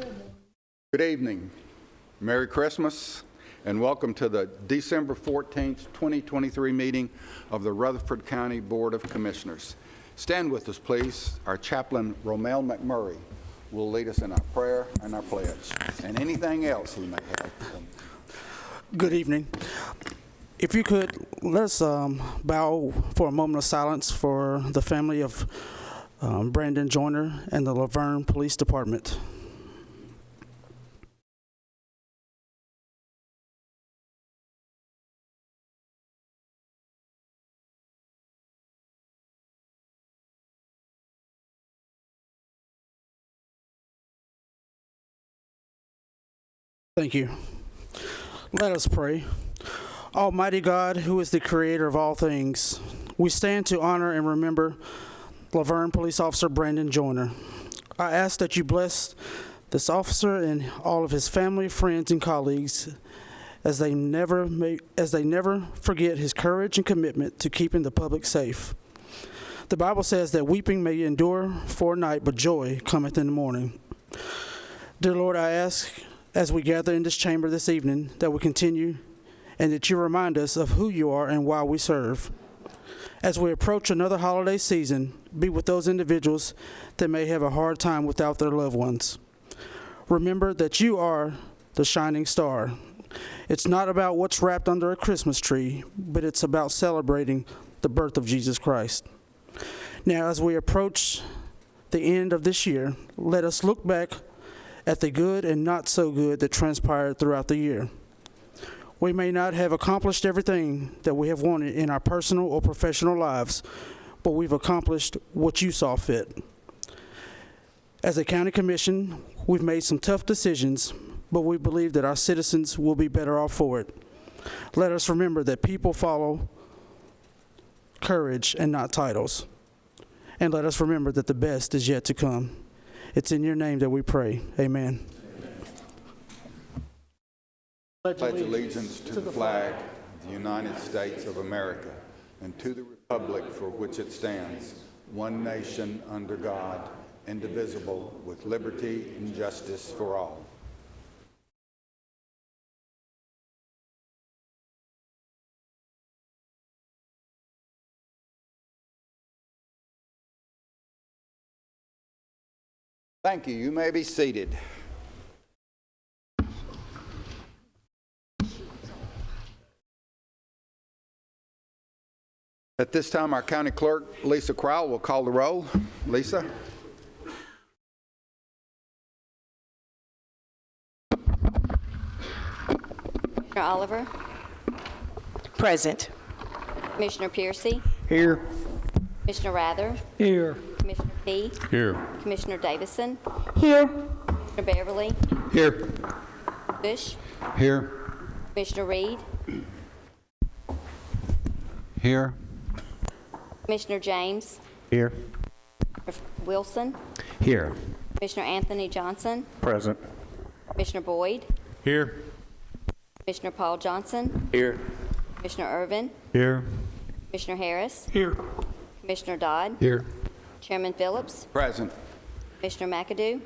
Good evening. Merry Christmas, and welcome to the December 14th, 2023 meeting of the Rutherford County Board of Commissioners. Stand with us, please. Our chaplain, Romel McMurry, will lead us in our prayer and our pledge, and anything else he may have. Good evening. If you could, let us bow for a moment of silence for the family of Brandon Joyner and the Laverne Police Department. Thank you. Let us pray. Almighty God, who is the creator of all things, we stand to honor and remember Laverne Police Officer Brandon Joyner. I ask that you bless this officer and all of his family, friends, and colleagues as they never forget his courage and commitment to keeping the public safe. The Bible says that weeping may endure for a night, but joy cometh in the morning. Dear Lord, I ask as we gather in this chamber this evening that we continue and that you remind us of who you are and why we serve. As we approach another holiday season, be with those individuals that may have a hard time without their loved ones. Remember that you are the shining star. It's not about what's wrapped under a Christmas tree, but it's about celebrating the birth of Jesus Christ. Now, as we approach the end of this year, let us look back at the good and not so good that transpired throughout the year. We may not have accomplished everything that we have wanted in our personal or professional lives, but we've accomplished what you saw fit. As a county commission, we've made some tough decisions, but we believe that our citizens will be better off for it. Let us remember that people follow courage and not titles. And let us remember that the best is yet to come. It's in your name that we pray. Amen. Pledge allegiance to the flag of the United States of America and to the republic for which it stands, one nation under God, indivisible, with liberty and justice for all. Thank you. You may be seated. At this time, our county clerk, Lisa Crowell, will call the roll. Lisa? Commissioner Oliver? Present. Commissioner Piercy? Here. Commissioner Rather? Here. Commissioner P? Here. Commissioner Davison? Here. Commissioner Beverly? Here. Bush? Here. Commissioner Reed? Here. Commissioner James? Here. Wilson? Here. Commissioner Anthony Johnson? Present. Commissioner Boyd? Here. Commissioner Paul Johnson? Here. Commissioner Irvin? Here. Commissioner Harris? Here. Commissioner Dodd? Here. Chairman Phillips? Present. Commissioner McAdoo?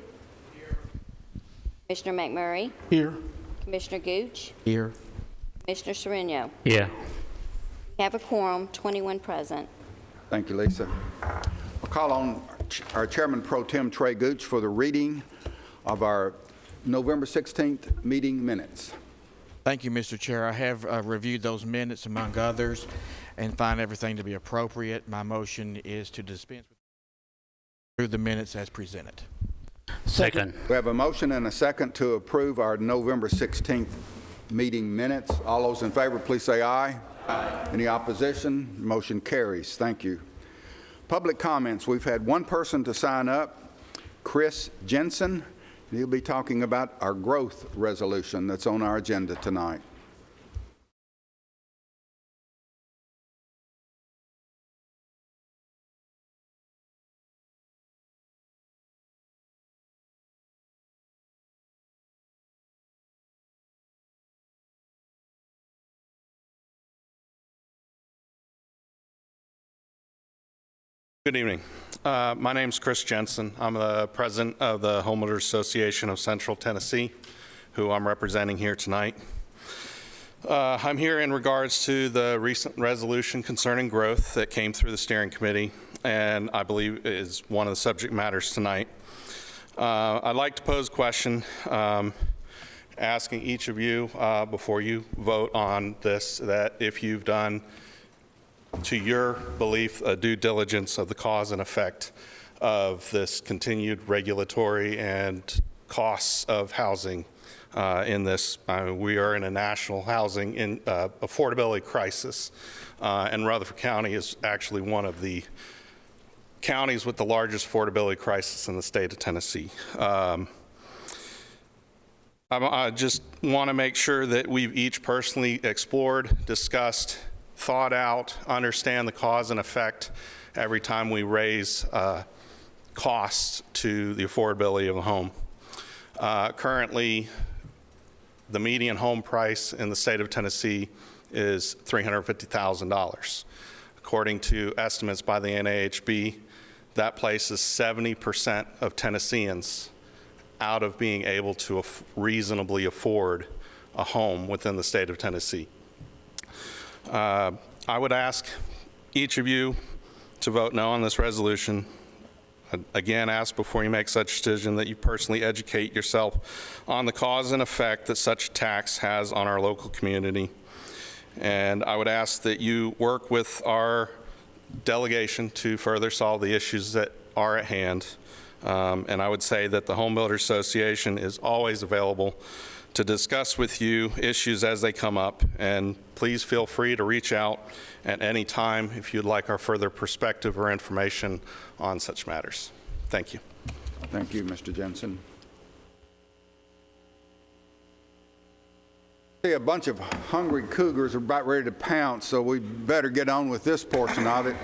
Commissioner McMurray? Here. Commissioner Gooch? Here. Commissioner Sourinho? Yeah. We have a quorum, 21 present. Thank you, Lisa. I'll call on our Chairman Pro-Tem, Trey Gooch, for the reading of our November 16th meeting minutes. Thank you, Mr. Chair. I have reviewed those minutes, among others, and find everything to be appropriate. My motion is to dispense with the minutes as presented. Second. We have a motion and a second to approve our November 16th meeting minutes. All those in favor, please say aye. Aye. Any opposition? Motion carries. Thank you. Public comments. We've had one person to sign up, Chris Jensen. He'll be talking about our growth resolution that's on our agenda tonight. Good evening. My name's Chris Jensen. I'm the president of the Homeowners Association of Central Tennessee, who I'm representing here tonight. I'm here in regards to the recent resolution concerning growth that came through the steering committee, and I believe is one of the subject matters tonight. I'd like to pose a question asking each of you before you vote on this, that if you've done, to your belief, a due diligence of the cause and effect of this continued regulatory and costs of housing in this. We are in a national housing affordability crisis, and Rutherford County is actually one of the counties with the largest affordability crisis in the state of Tennessee. I just want to make sure that we've each personally explored, discussed, thought out, understand the cause and effect every time we raise costs to the affordability of a home. Currently, the median home price in the state of Tennessee is $350,000. According to estimates by the NAHB, that places 70% of Tennesseans out of being able to reasonably afford a home within the state of Tennessee. I would ask each of you to vote no on this resolution. Again, ask before you make such a decision that you personally educate yourself on the cause and effect that such a tax has on our local community. And I would ask that you work with our delegation to further solve the issues that are at hand. And I would say that the Home Builders Association is always available to discuss with you issues as they come up, and please feel free to reach out at any time if you'd like our further perspective or information on such matters. Thank you. Thank you, Mr. Jensen. See, a bunch of hungry cougars are about ready to pounce, so we better get on with this portion of it.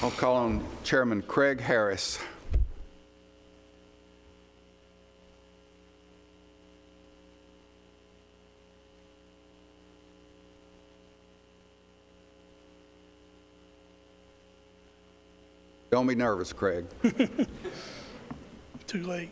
I'll call on Chairman Craig Harris. Don't be nervous, Craig. Too late.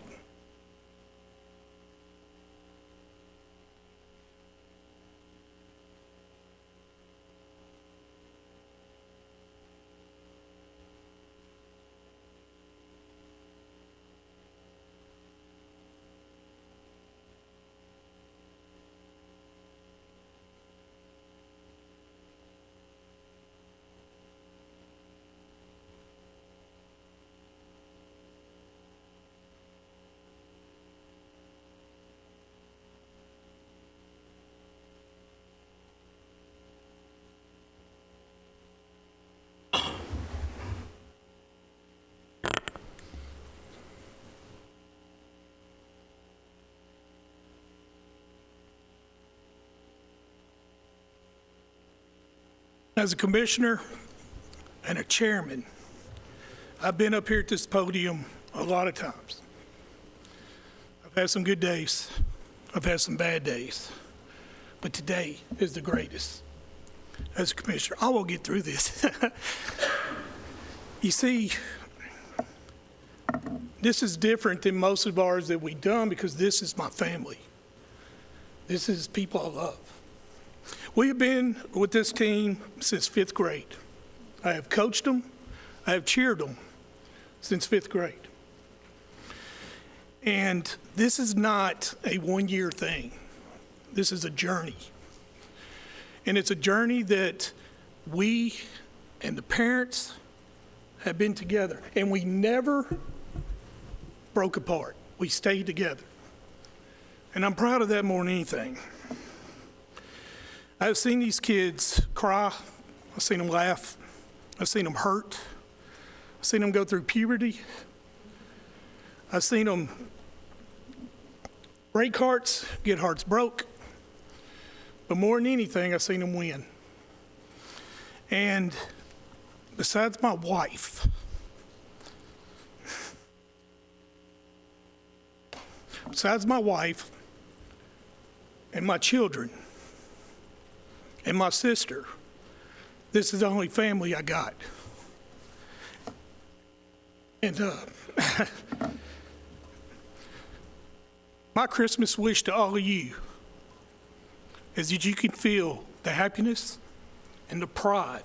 As a commissioner and a chairman, I've been up here at this podium a lot of times. I've had some good days. I've had some bad days. But today is the greatest. As a commissioner, I will get through this. You see, this is different than most of ours that we've done because this is my family. This is people I love. We have been with this team since 5th grade. I have coached them. I have cheered them since 5th grade. And this is not a one-year thing. This is a journey. And it's a journey that we and the parents have been together. And we never broke apart. We stayed together. And I'm proud of that more than anything. I've seen these kids cry. I've seen them laugh. I've seen them hurt. I've seen them go through puberty. I've seen them break hearts, get hearts broke. But more than anything, I've seen them win. And besides my wife, and my children, and my sister, this is the only family I got. And my Christmas wish to all of you is that you can feel the happiness and the pride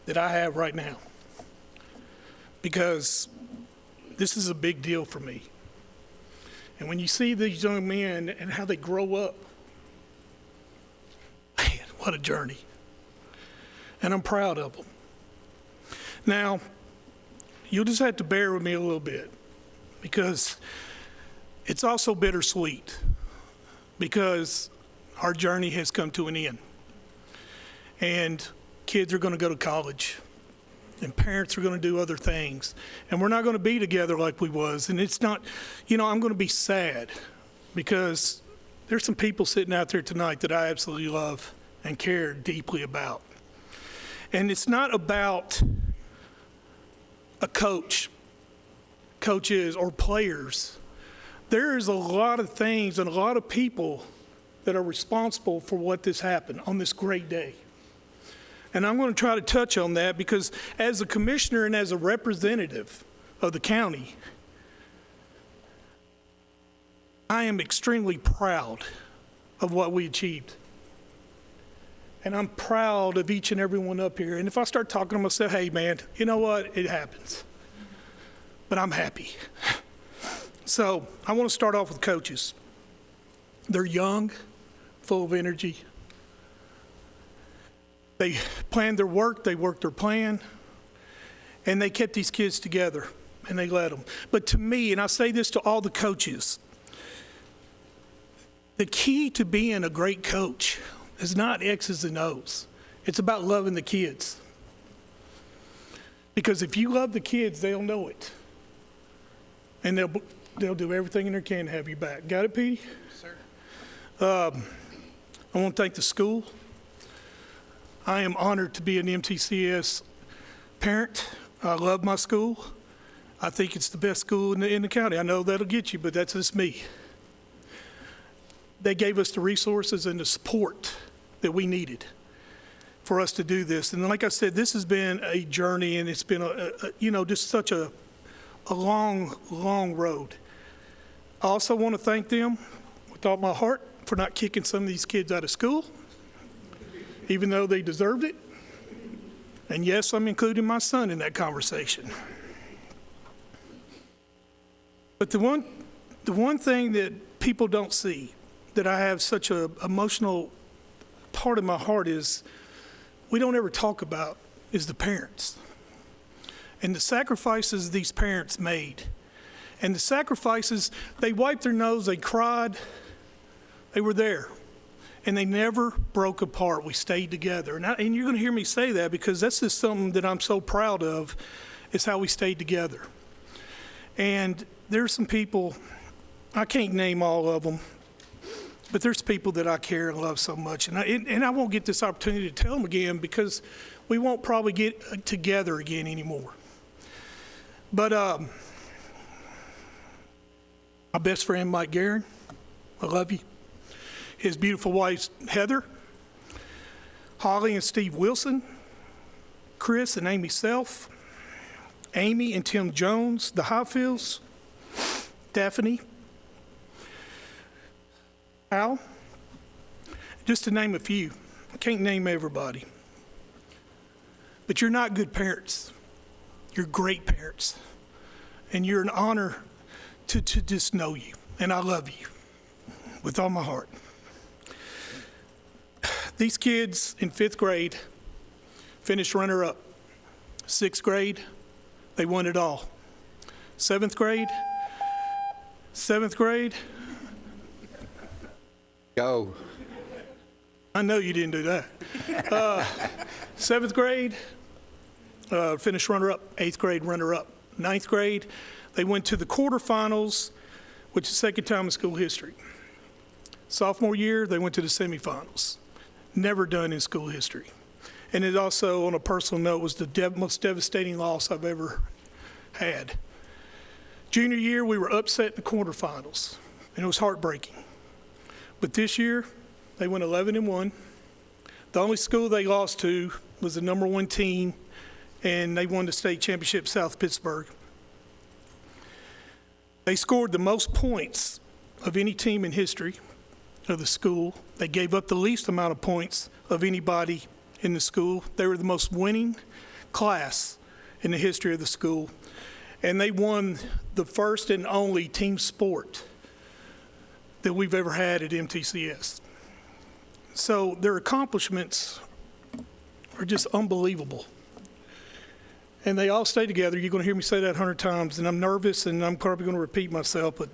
that I have right now, because this is a big deal for me. And when you see these young men and how they grow up, man, what a journey. And I'm proud of them. Now, you'll just have to bear with me a little bit, because it's also bittersweet, because our journey has come to an end. And kids are going to go to college, and parents are going to do other things, and we're not going to be together like we was. And it's not, I'm going to be sad, because there's some people sitting out there tonight that I absolutely love and care deeply about. And it's not about a coaches or players. There is a lot of things and a lot of people that are responsible for what this happened on this great day. And I'm going to try to touch on that, because as a commissioner and as a representative of the county, I am extremely proud of what we achieved. And I'm proud of each and every one up here. And if I start talking, I'm going to say, hey, man, you know what? It happens. But I'm happy. So I want to start off with coaches. They're young, full of energy. They planned their work, they worked their plan, and they kept these kids together, and they led them. But to me, and I say this to all the coaches, the key to being a great coach is not X's and O's. It's about loving the kids. Because if you love the kids, they'll know it. And they'll do everything in their can to have you back. Got it, Petey? Yes, sir. I want to thank the school. I am honored to be an MTCS parent. I love my school. I think it's the best school in the county. I know that'll get you, but that's just me. They gave us the resources and the support that we needed for us to do this. And like I said, this has been a journey, and it's been just such a long, long road. I also want to thank them with all my heart for not kicking some of these kids out of school, even though they deserved it. And yes, I'm including my son in that conversation. But the one thing that people don't see, that I have such an emotional part of my heart, is we don't ever talk about, is the parents. And the sacrifices these parents made. And the sacrifices, they wiped their nose, they cried, they were there. And they never broke apart. We stayed together. And you're going to hear me say that, because that's just something that I'm so proud of, is how we stayed together. And there's some people, I can't name all of them, but there's people that I care and love so much. And I won't get this opportunity to tell them again, because we won't probably get together again anymore. But my best friend, Mike Guerin, I love you. His beautiful wife, Heather, Holly and Steve Wilson, Chris and Amy Self, Amy and Tim Jones, the Highfields, Daphne, Al, just to name a few. I can't name everybody. But you're not good parents. You're great parents. And you're an honor to just know you. And I love you with all my heart. These kids in 5th grade finished runner-up. 6th grade, they won it all. 7th grade, Go. I know you didn't do that. 7th grade, finished runner-up. 8th grade, runner-up. 9th grade, they went to the quarterfinals, which is the second time in school history. Sophomore year, they went to the semifinals. Never done in school history. And it also, on a personal note, was the most devastating loss I've ever had. Junior year, we were upset in the quarterfinals, and it was heartbreaking. But this year, they went 11-1. The only school they lost to was the #1 team, and they won the state championship, South Pittsburgh. They scored the most points of any team in history of the school. They gave up the least amount of points of anybody in the school. They were the most winning class in the history of the school. And they won the first and only team sport that we've ever had at MTCS. So their accomplishments are just unbelievable. And they all stay together. You're going to hear me say that 100 times, and I'm nervous, and I'm probably going to repeat myself, but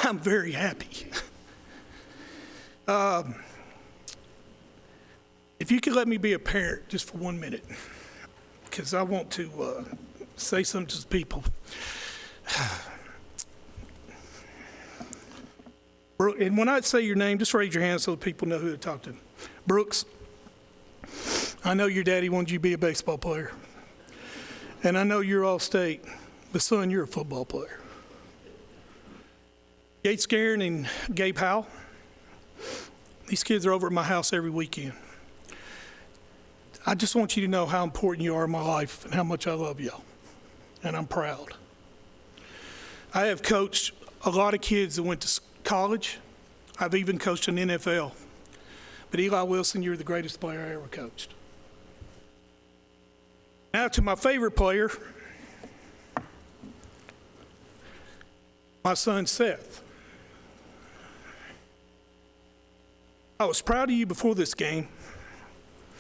I'm very happy. If you could let me be a parent just for 1 minute, because I want to say something to the people. And when I say your name, just raise your hand so the people know who to talk to. Brooks, I know your daddy wanted you to be a baseball player. And I know you're All-State, but son, you're a football player. Yates Guerin and Gabe Howell, these kids are over at my house every weekend. I just want you to know how important you are in my life and how much I love y'all. And I'm proud. I have coached a lot of kids that went to college. I've even coached an NFL. But Eli Wilson, you're the greatest player I ever coached. Now to my favorite player, my son Seth. I was proud of you before this game.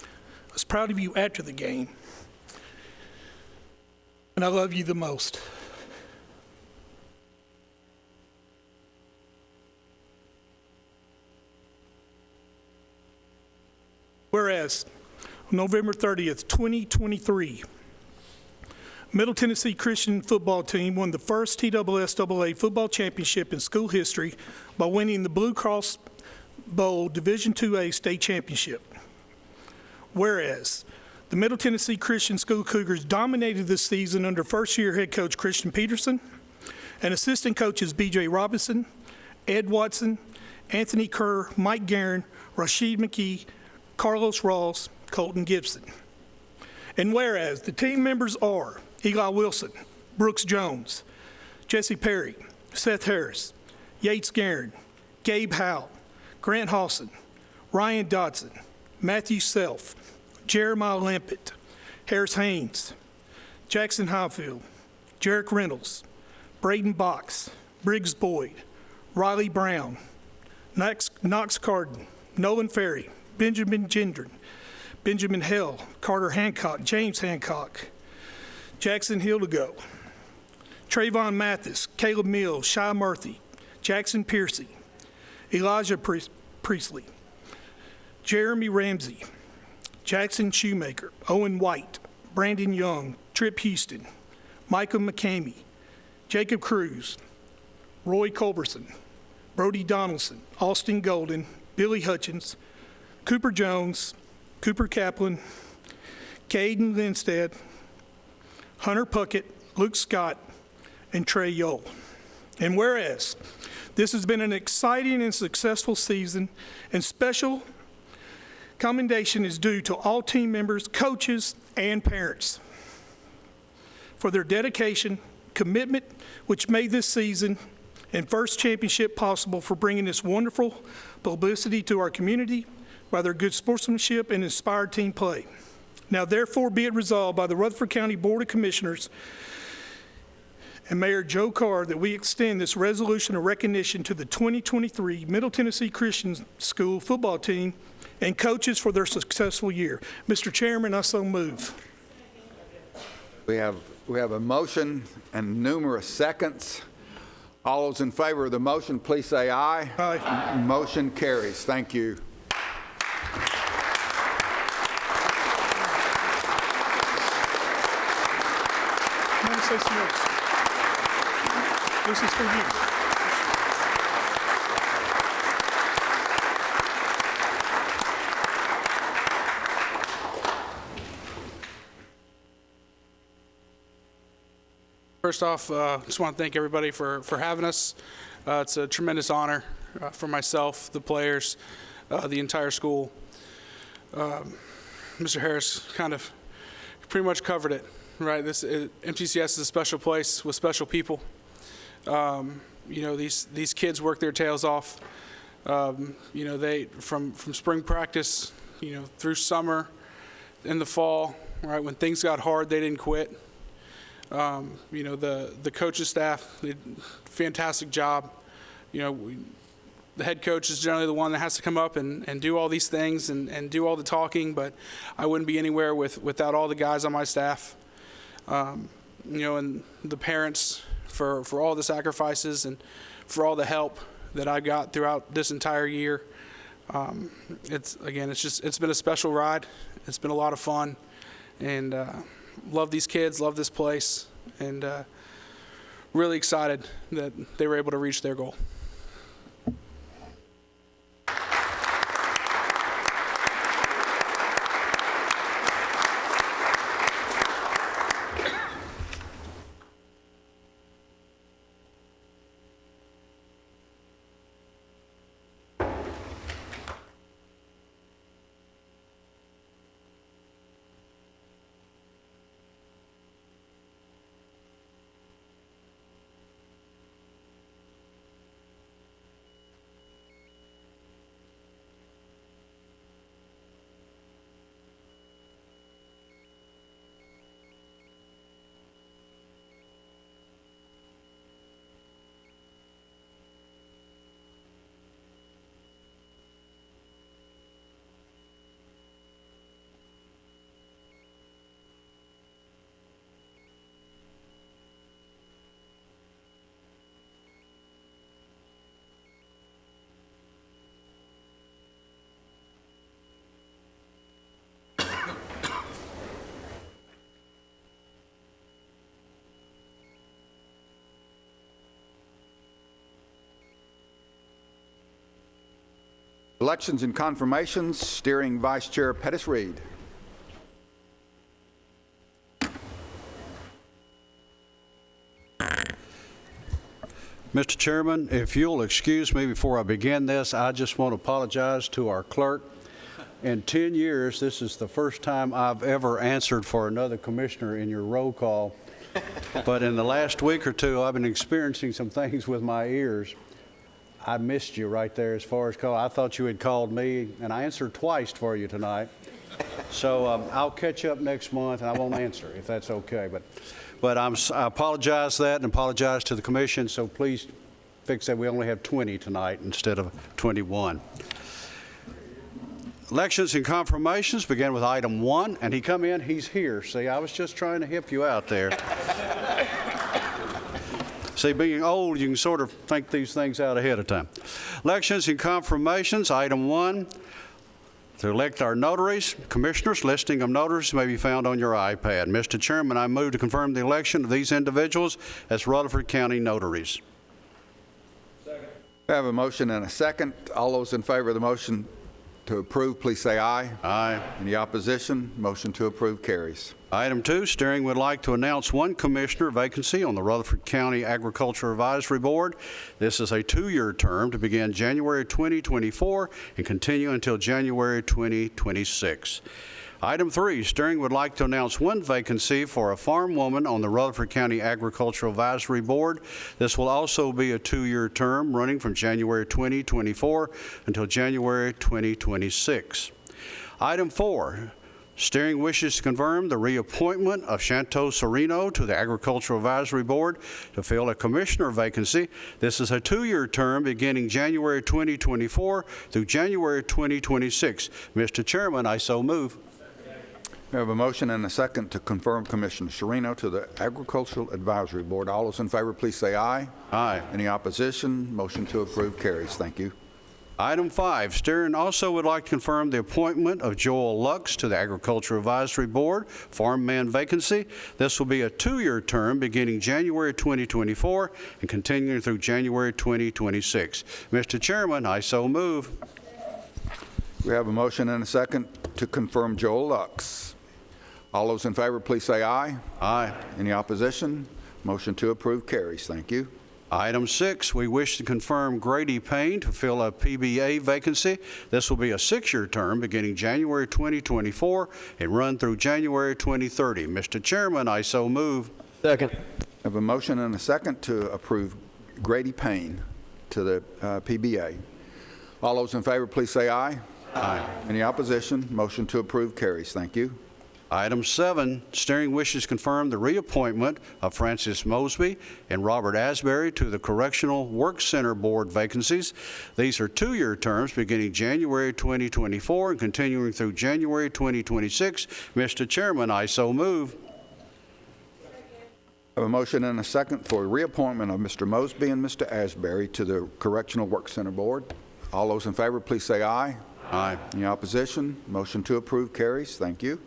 I was proud of you after the game. And I love you the most. Whereas, on November 30th, 2023, Middle Tennessee Christian football team won the first TSSAA football championship in school history by winning the Blue Cross Bowl Division IIA state championship. Whereas, the Middle Tennessee Christian School Cougars dominated this season under first-year head coach Christian Peterson and assistant coaches B.J. Robinson, Ed Watson, Anthony Kerr, Mike Guerin, Rashid McKee, Carlos Ross, Colton Gibson. And whereas the team members are Eli Wilson, Brooks Jones, Jesse Perry, Seth Harris, Yates Guerin, Gabe Howell, Grant Hawson, Ryan Dotson, Matthew Self, Jeremiah Lampett, Harris Haynes, Jackson Highfield, Jarek Reynolds, Braden Box, Briggs Boyd, Riley Brown, Knox Carden, Nolan Ferry, Benjamin Gendron, Benjamin Hell, Carter Hancock, James Hancock, Jackson Hildego, Trayvon Mathis, Caleb Mills, Shy Murphy, Jackson Piercy, Elijah Priestley, Jeremy Ramsey, Jackson Shoemaker, Owen White, Brandon Young, Trip Houston, Michael McCamey, Jacob Cruz, Roy Culberson, Brody Donaldson, Austin Golden, Billy Hutchins, Cooper Jones, Cooper Chaplin, Caden Lindstead, Hunter Puckett, Luke Scott, and Trey Yole. And whereas this has been an exciting and successful season, and special commendation is due to all team members, coaches, and parents for their dedication, commitment, which made this season and first championship possible, for bringing this wonderful publicity to our community by their good sportsmanship and inspired team play. Now therefore be it resolved by the Rutherford County Board of Commissioners and Mayor Joe Carr that we extend this resolution of recognition to the 2023 Middle Tennessee Christian School football team and coaches for their successful year. Mr. Chairman, I so move. We have a motion and numerous seconds. All those in favor of the motion, please say aye. Aye. Motion carries. Thank you. I want to say some words. This is for you. First off, just want to thank everybody for having us. It's a tremendous honor for myself, the players, the entire school. Mr. Harris kind of pretty much covered it, right? MTCS is a special place with special people. You know, these kids work their tails off. You know, they from spring practice, you know, through summer, in the fall, right, when things got hard, they didn't quit. You know, the coaching staff did a fantastic job. You know, the head coach is generally the one that has to come up and do all these things and do all the talking, but I wouldn't be anywhere without all the guys on my staff. You know, and the parents for all the sacrifices and for all the help that I got throughout this entire year. It's been a special ride. It's been a lot of fun, and love these kids, love this place, and really excited that they were able to reach their goal. Elections and confirmations, steering Vice Chair Pettis-Reed. Mr. Chairman, if you'll excuse me before I begin this, I just want to apologize to our clerk. In 10 years, this is the first time I've ever answered for another commissioner in your roll call. But in the last week or two, I've been experiencing some things with my ears. I missed you right there as far as call. I thought you had called me, and I answered twice for you tonight. So I'll catch up next month, and I won't answer if that's okay. But I apologize that and apologize to the commission, so please fix that. We only have 20 tonight instead of 21. Elections and confirmations begin with item 1, and he come in, he's here. See, I was just trying to help you out there. See, being old, you can sort of think these things out ahead of time. Elections and confirmations, item 1, to elect our notaries. Commissioners, listing of notaries may be found on your iPad. Mr. Chairman, I move to confirm the election of these individuals as Rutherford County notaries. Second. We have a motion and a second. All those in favor of the motion to approve, please say aye. Aye. Any opposition? Motion to approve carries. Item 2, steering would like to announce one commissioner vacancy on the Rutherford County Agriculture Advisory Board. This is a 2-year term to begin January 2024 and continue until January 2026. Item 3, steering would like to announce one vacancy for a farm woman on the Rutherford County Agricultural Advisory Board. This will also be a 2-year term running from January 2024 until January 2026. Item 4, steering wishes to confirm the reappointment of Chantho Sourinho to the Agricultural Advisory Board to fill a commissioner vacancy. This is a 2-year term beginning January 2024 through January 2026. Mr. Chairman, I so move. We have a motion and a second to confirm Commissioner Sourinho to the Agricultural Advisory Board. All those in favor, please say aye. Aye. Any opposition? Motion to approve carries. Thank you. Item 5, steering also would like to confirm the appointment of Joel Lux to the Agricultural Advisory Board, farm man vacancy. This will be a 2-year term beginning January 2024 and continuing through January 2026. Mr. Chairman, I so move. We have a motion and a second to confirm Joel Lux. All those in favor, please say aye. Aye. Any opposition? Motion to approve carries. Thank you. Item 6, we wish to confirm Grady Payne to fill a PBA vacancy. This will be a 6-year term beginning January 2024 and run through January 2030. Mr. Chairman, I so move. Second. I have a motion and a second to approve Grady Payne to the PBA. All those in favor, please say aye. Aye. Any opposition? Motion to approve carries. Thank you. Item 7, steering wishes confirm the reappointment of Francis Mosby and Robert Asbury to the Correctional Work Center Board vacancies. These are 2-year terms beginning January 2024 and continuing through January 2026. Mr. Chairman, I so move. I have a motion and a second for reappointment of Mr. Mosby and Mr. Asbury to the Correctional Work Center Board. All those in favor, please say aye. Aye. Any opposition? Motion to approve carries. Thank you.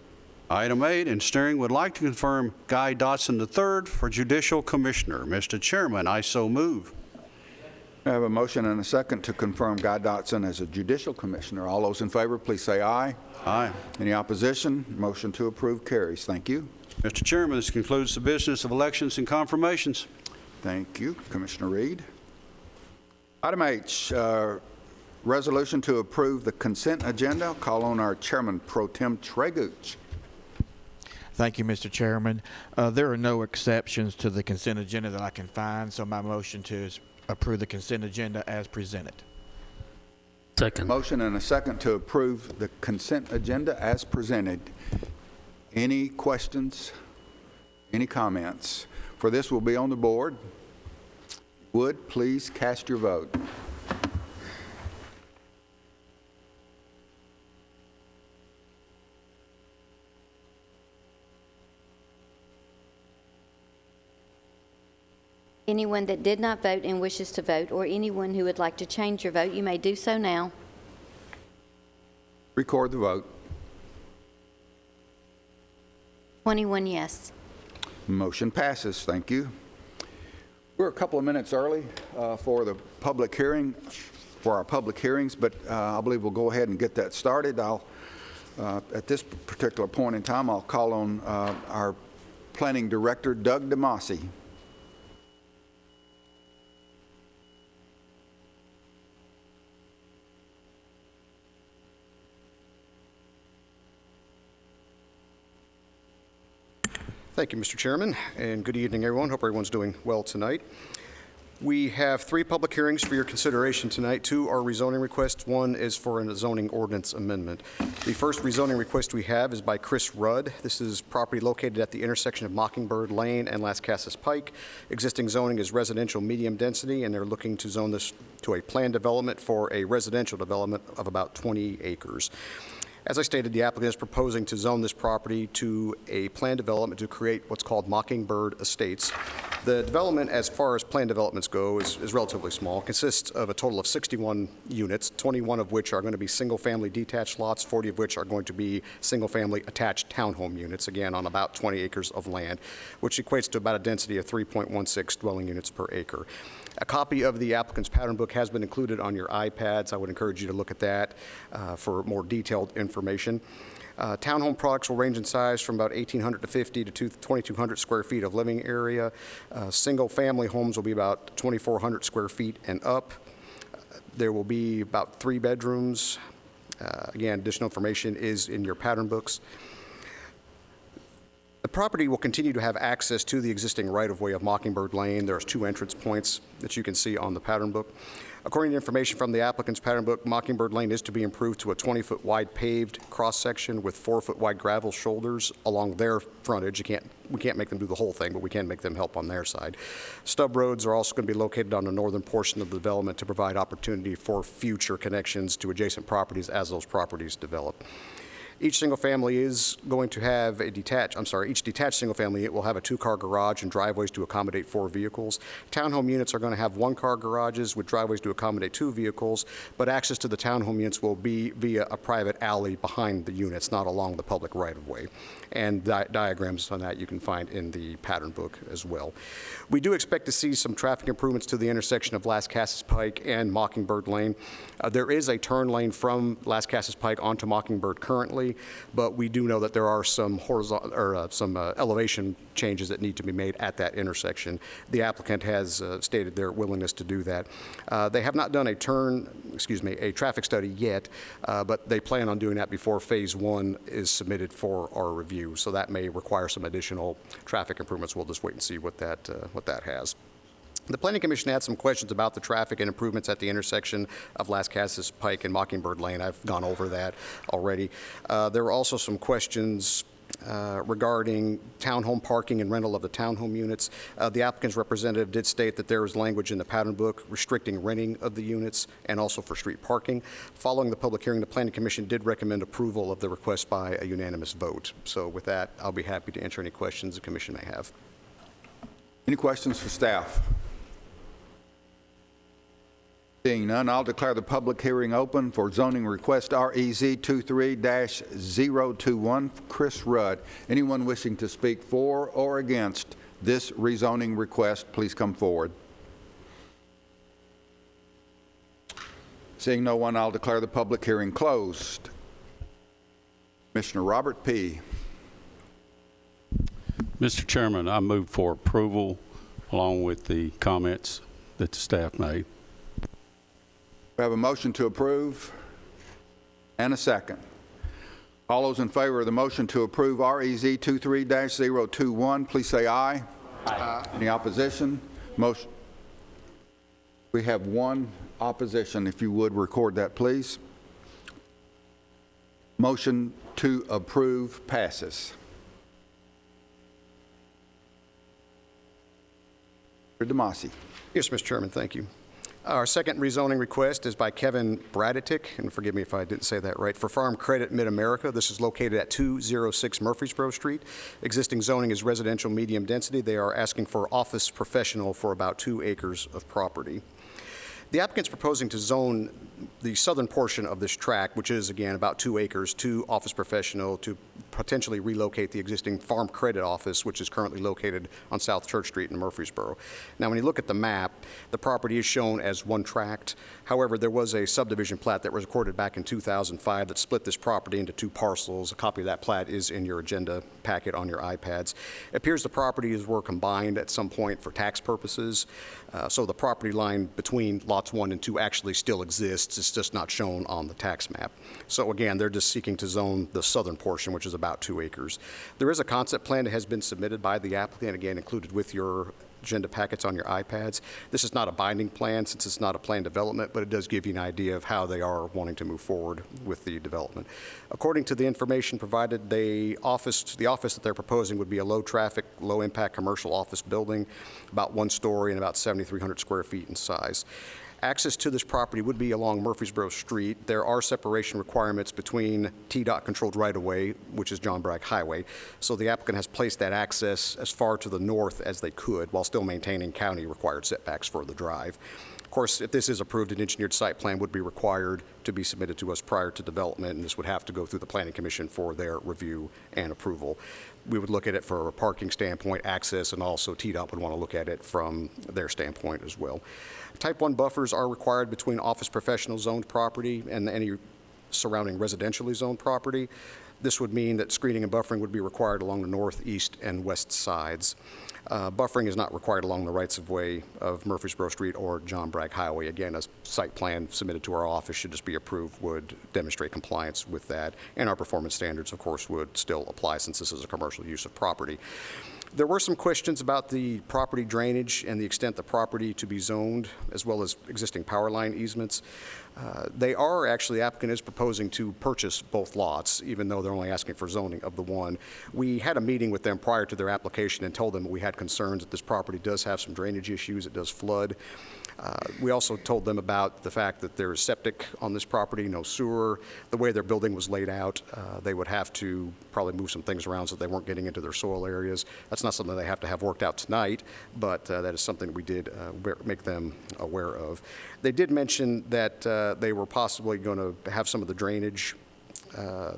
Item 8, and steering would like to confirm Guy Dotson III for Judicial Commissioner. Mr. Chairman, I so move. I have a motion and a second to confirm Guy Dotson as a Judicial Commissioner. All those in favor, please say aye. Aye. Any opposition? Motion to approve carries. Thank you. Mr. Chairman, this concludes the business of elections and confirmations. Thank you, Commissioner Reed. Item H, resolution to approve the consent agenda. I'll call on our Chairman Pro-Tem, Trey Gooch. Thank you, Mr. Chairman. There are no exceptions to the consent agenda that I can find, so my motion to approve the consent agenda as presented. Second. Motion and a second to approve the consent agenda as presented. Any questions? Any comments? For this will be on the board. Would please cast your vote. Anyone that did not vote and wishes to vote, or anyone who would like to change your vote, you may do so now. Record the vote. 21 yes. Motion passes. Thank you. We're a couple of minutes early for the public hearing, for our public hearings, but I believe we'll go ahead and get that started. At this particular point in time, I'll call on our Planning Director, Doug DeMasi. Thank you, Mr. Chairman, and good evening, everyone. Hope everyone's doing well tonight. We have 3 public hearings for your consideration tonight. 2 are rezoning requests. 1 is for a zoning ordinance amendment. The first rezoning request we have is by Chris Rudd. This is property located at the intersection of Mockingbird Lane and Las Casas Pike. Existing zoning is residential medium density, and they're looking to zone this to a planned development for a residential development of about 20 acres. As I stated, the applicant is proposing to zone this property to a planned development to create what's called Mockingbird Estates. The development, as far as planned developments go, is relatively small. It consists of a total of 61 units, 21 of which are going to be single-family detached lots, 40 of which are going to be single-family attached townhome units, again, on about 20 acres of land, which equates to about a density of 3.16 dwelling units per acre. A copy of the applicant's pattern book has been included on your iPads. I would encourage you to look at that for more detailed information. Townhome products will range in size from about 1,800 to 50 to 2,200 square feet of living area. Single-family homes will be about 2,400 square feet and up. There will be about 3 bedrooms. Again, additional information is in your pattern books. The property will continue to have access to the existing right-of-way of Mockingbird Lane. There's 2 entrance points that you can see on the pattern book. According to information from the applicant's pattern book, Mockingbird Lane is to be improved to a 20-foot wide paved cross-section with 4-foot wide gravel shoulders along their frontage. We can't make them do the whole thing, but we can make them help on their side. Stub roads are also going to be located on the northern portion of the development to provide opportunity for future connections to adjacent properties as those properties develop. Each single family is going to have each detached single family will have a 2-car garage and driveways to accommodate 4 vehicles. Townhome units are going to have 1-car garages with driveways to accommodate 2 vehicles, but access to the townhome units will be via a private alley behind the units, not along the public right-of-way. And diagrams on that you can find in the pattern book as well. We do expect to see some traffic improvements to the intersection of Las Casas Pike and Mockingbird Lane. There is a turn lane from Las Casas Pike onto Mockingbird currently, but we do know that there are some horizontal or some elevation changes that need to be made at that intersection. The applicant has stated their willingness to do that. They have not done a traffic study yet, but they plan on doing that before Phase 1 is submitted for our review. So that may require some additional traffic improvements. We'll just wait and see what that has. The Planning Commission had some questions about the traffic and improvements at the intersection of Las Casas Pike and Mockingbird Lane. I've gone over that already. There were also some questions regarding townhome parking and rental of the townhome units. The applicant's representative did state that there is language in the pattern book restricting renting of the units and also for street parking. Following the public hearing, the Planning Commission did recommend approval of the request by a unanimous vote. So with that, I'll be happy to answer any questions the Commission may have. Any questions for staff? Seeing none, I'll declare the public hearing open for zoning request REZ 23-021. Chris Rudd. Anyone wishing to speak for or against this rezoning request, please come forward. Seeing no one, I'll declare the public hearing closed. Commissioner Robert P. Mr. Chairman, I move for approval along with the comments that the staff made. We have a motion to approve and a second. All those in favor of the motion to approve REZ 23-021, please say aye. Aye. Any opposition? Motion. We have one opposition. If you would record that, please. Motion to approve passes. Mr. DeMasi. Yes, Mr. Chairman, thank you. Our second rezoning request is by Kevin Bratetic, and forgive me if I didn't say that right, for Farm Credit MidAmerica. This is located at 206 Murfreesboro Street. Existing zoning is residential medium density. They are asking for office professional for about 2 acres of property. The applicant's proposing to zone the southern portion of this tract, which is, again, about 2 acres, to office professional to potentially relocate the existing Farm Credit office, which is currently located on South Church Street in Murfreesboro. Now, when you look at the map, the property is shown as one tract. However, there was a subdivision plat that was recorded back in 2005 that split this property into 2 parcels. A copy of that plat is in your agenda packet on your iPads. It appears the properties were combined at some point for tax purposes. So the property line between lots 1 and 2 actually still exists. It's just not shown on the tax map. So again, they're just seeking to zone the southern portion, which is about 2 acres. There is a concept plan that has been submitted by the applicant, again, included with your agenda packets on your iPads. This is not a binding plan since it's not a planned development, but it does give you an idea of how they are wanting to move forward with the development. According to the information provided, the office that they're proposing would be a low-traffic, low-impact commercial office building, about 1 story and about 7,300 square feet in size. Access to this property would be along Murfreesboro Street. There are separation requirements between TDOT controlled right-of-way, which is John Bragg Highway. So the applicant has placed that access as far to the north as they could while still maintaining county required setbacks for the drive. Of course, if this is approved, an engineered site plan would be required to be submitted to us prior to development, and this would have to go through the Planning Commission for their review and approval. We would look at it from a parking standpoint, access, and also TDOT would want to look at it from their standpoint as well. Type 1 buffers are required between office professional zoned property and any surrounding residentially zoned property. This would mean that screening and buffering would be required along the north, east, and west sides. Buffering is not required along the rights-of-way of Murfreesboro Street or John Bragg Highway. Again, a site plan submitted to our office, should this be approved, would demonstrate compliance with that, and our performance standards, of course, would still apply since this is a commercial use of property. There were some questions about the property drainage and the extent the property to be zoned, as well as existing power line easements. The applicant is proposing to purchase both lots, even though they're only asking for zoning of the one. We had a meeting with them prior to their application and told them we had concerns that this property does have some drainage issues, it does flood. We also told them about the fact that there is septic on this property, no sewer. The way their building was laid out, they would have to probably move some things around so they weren't getting into their soil areas. That's not something they have to have worked out tonight, but that is something we did make them aware of. They did mention that they were possibly going to have some of the drainage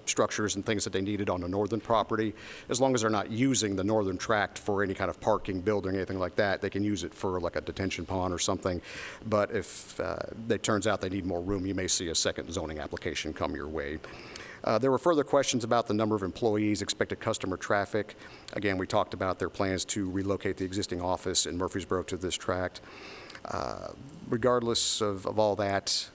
structures and things that they needed on the northern property. As long as they're not using the northern tract for any kind of parking, building, anything like that, they can use it for like a detention pond or something. But if it turns out they need more room, you may see a second zoning application come your way. There were further questions about the number of employees, expected customer traffic. Again, we talked about their plans to relocate the existing office in Murfreesboro to this tract. Regardless of all that,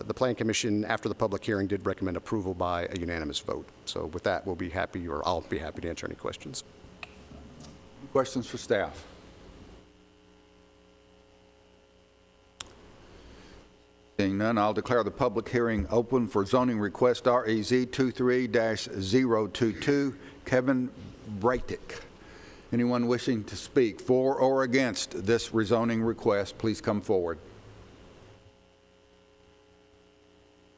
the Planning Commission, after the public hearing, did recommend approval by a unanimous vote. So with that, we'll be happy, or I'll be happy to answer any questions. Questions for staff? Seeing none, I'll declare the public hearing open for zoning request REZ 23-022, Kevin Bratetic. Anyone wishing to speak for or against this rezoning request, please come forward.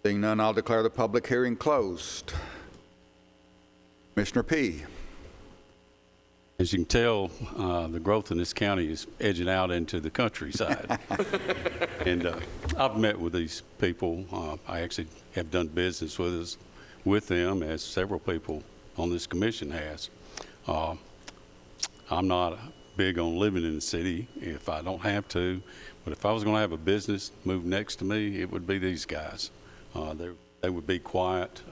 Seeing none, I'll declare the public hearing closed. Commissioner P. As you can tell, the growth in this county is edging out into the countryside. And I've met with these people. I actually have done business with them, as several people on this commission has. I'm not big on living in the city if I don't have to, but if I was going to have a business move next to me, it would be these guys. They would be quiet,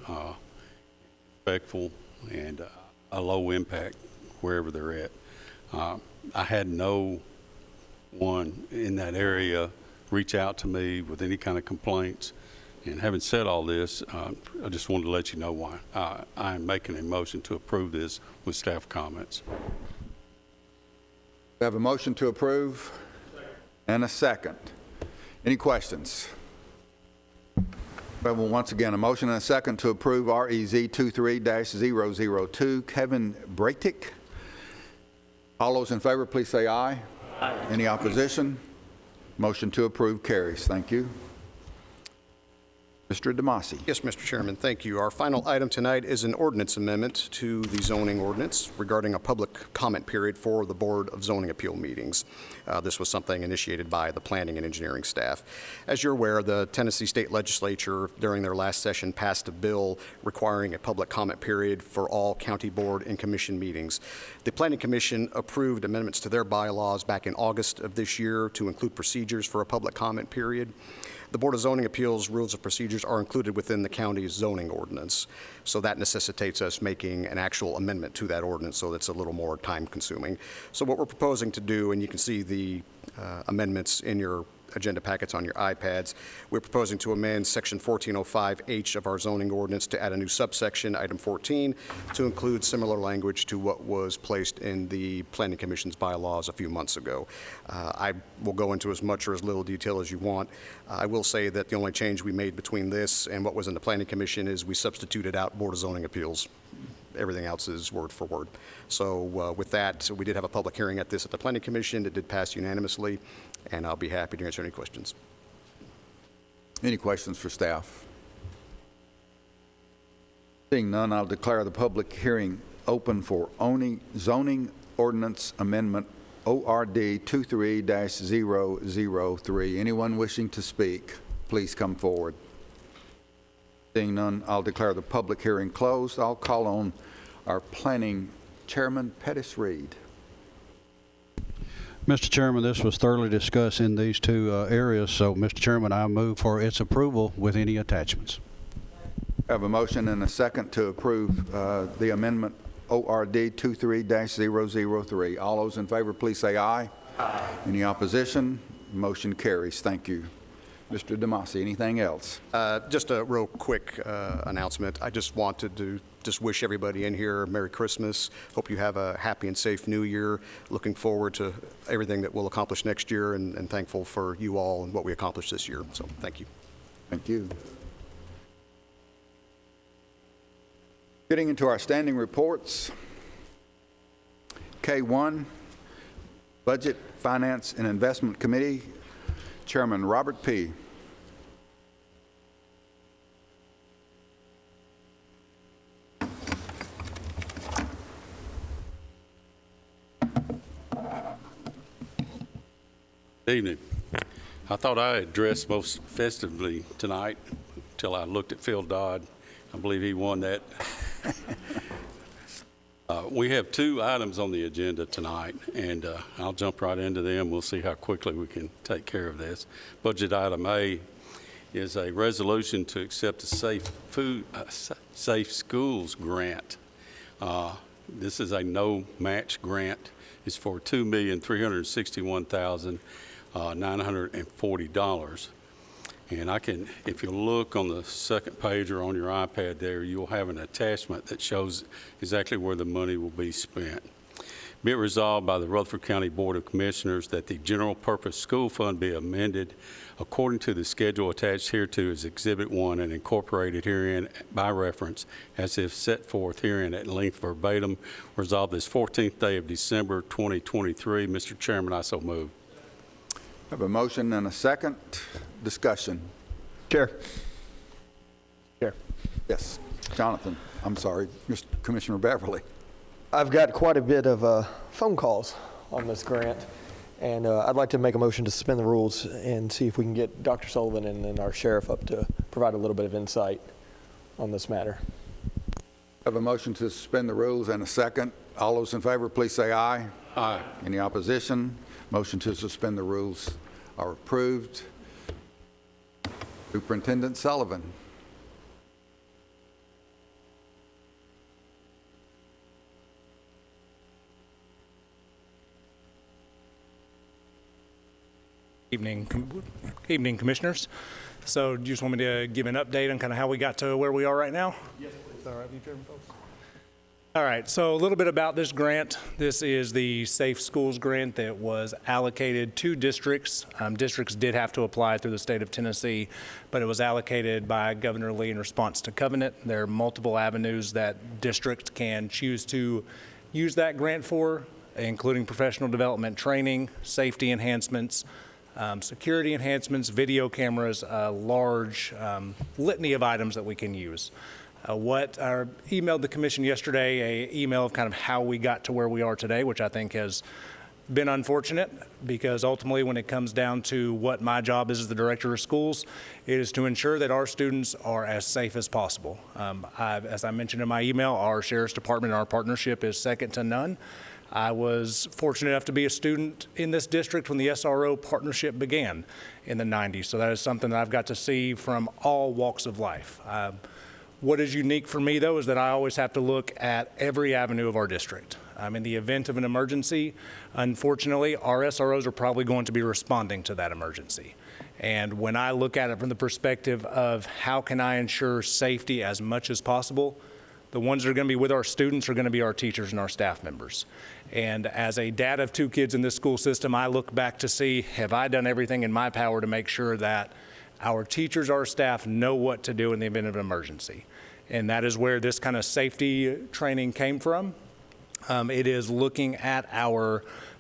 respectful, and a low impact wherever they're at. I had no one in that area reach out to me with any kind of complaints. And having said all this, I just wanted to let you know why I am making a motion to approve this with staff comments. We have a motion to approve and a second. Any questions? Well, once again, a motion and a second to approve REZ 23-002, Kevin Bratetic. All those in favor, please say aye. Aye. Any opposition? Motion to approve carries. Thank you. Mr. DeMasi. Yes, Mr. Chairman, thank you. Our final item tonight is an ordinance amendment to the zoning ordinance regarding a public comment period for the Board of Zoning Appeal meetings. This was something initiated by the planning and engineering staff. As you're aware, the Tennessee State Legislature during their last session passed a bill requiring a public comment period for all county board and commission meetings. The Planning Commission approved amendments to their bylaws back in August of this year to include procedures for a public comment period. The Board of Zoning Appeals rules of procedures are included within the county's zoning ordinance, so that necessitates us making an actual amendment to that ordinance, so that's a little more time-consuming. So what we're proposing to do, and you can see the amendments in your agenda packets on your iPads, we're proposing to amend Section 1405H of our zoning ordinance to add a new subsection, item 14, to include similar language to what was placed in the Planning Commission's bylaws a few months ago. I will go into as much or as little detail as you want. I will say that the only change we made between this and what was in the Planning Commission is we substituted out Board of Zoning Appeals. Everything else is word for word. So with that, we did have a public hearing at the Planning Commission. It did pass unanimously, and I'll be happy to answer any questions. Any questions for staff? Seeing none, I'll declare the public hearing open for zoning ordinance amendment ORD 23-003. Anyone wishing to speak, please come forward. Seeing none, I'll declare the public hearing closed. I'll call on our planning chairman, Pettis Reed. Mr. Chairman, this was thoroughly discussed in these two areas, so Mr. Chairman, I move for its approval with any attachments. I have a motion and a second to approve the amendment ORD 23-003. All those in favor, please say aye. Aye. Any opposition? Motion carries. Thank you. Mr. DeMasi, anything else? Just a real quick announcement. I just wanted to wish everybody in here Merry Christmas. Hope you have a happy and safe New Year. Looking forward to everything that we'll accomplish next year, and thankful for you all and what we accomplished this year. So thank you. Thank you. Getting into our standing reports. K1, Budget, Finance, and Investment Committee. Chairman Robert P. Good evening. I thought I had dressed most festively tonight until I looked at Phil Dodd. I believe he won that. We have two items on the agenda tonight, and I'll jump right into them. We'll see how quickly we can take care of this. Budget item A is a resolution to accept a Safe Schools grant. This is a no-match grant. It's for $2,361,940. And I can, if you look on the second page or on your iPad there, you'll have an attachment that shows exactly where the money will be spent. Be it resolved by the Rutherford County Board of Commissioners that the general purpose school fund be amended according to the schedule attached hereto as Exhibit 1 and incorporated herein by reference as if set forth herein at length verbatim. Resolved this 14th day of December 2023. Mr. Chairman, I so move. I have a motion and a second. Discussion. Chair. Yes, Jonathan. I'm sorry, Mr. Commissioner Beverly. I've got quite a bit of phone calls on this grant, and I'd like to make a motion to suspend the rules and see if we can get Dr. Sullivan and then our sheriff up to provide a little bit of insight on this matter. I have a motion to suspend the rules and a second. All those in favor, please say aye. Aye. Any opposition? Motion to suspend the rules are approved. Superintendent Sullivan. Evening, Commissioners. So do you just want me to give an update on kind of how we got to where we are right now? Yes, please. All right, with you, Chairman Phillips. All right, so a little bit about this grant. This is the Safe Schools grant that was allocated to districts. Districts did have to apply through the state of Tennessee, but it was allocated by Governor Lee in response to Covenant. There are multiple avenues that districts can choose to use that grant for, including professional development training, safety enhancements, security enhancements, video cameras, a large litany of items that we can use. I emailed the commission yesterday an email of kind of how we got to where we are today, which I think has been unfortunate because ultimately when it comes down to what my job is as the director of schools, it is to ensure that our students are as safe as possible. As I mentioned in my email, our sheriff's department and our partnership is second to none. I was fortunate enough to be a student in this district when the SRO partnership began in the 90s. So that is something that I've got to see from all walks of life. What is unique for me, though, is that I always have to look at every avenue of our district. In the event of an emergency, unfortunately, our SROs are probably going to be responding to that emergency. And when I look at it from the perspective of how can I ensure safety as much as possible, the ones that are going to be with our students are going to be our teachers and our staff members. And as a dad of 2 kids in this school system, I look back to see, have I done everything in my power to make sure that our teachers, our staff know what to do in the event of an emergency? And that is where this kind of safety training came from. It is looking at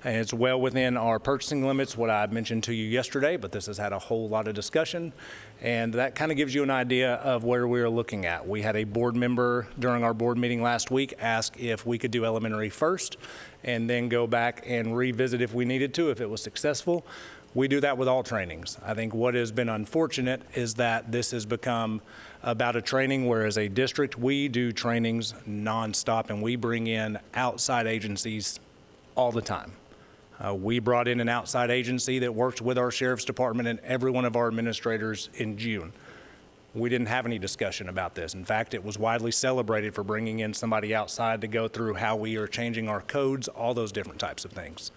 and it's well within our purchasing limits, what I mentioned to you yesterday, but this has had a whole lot of discussion. And that kind of gives you an idea of where we're looking at. We had a board member during our board meeting last week ask if we could do elementary first and then go back and revisit if we needed to, if it was successful. We do that with all trainings. I think what has been unfortunate is that this has become about a training where as a district, we do trainings nonstop and we bring in outside agencies all the time. We brought in an outside agency that worked with our sheriff's department and every one of our administrators in June. We didn't have any discussion about this. In fact, it was widely celebrated for bringing in somebody outside to go through how we are changing our codes, all those different types of things.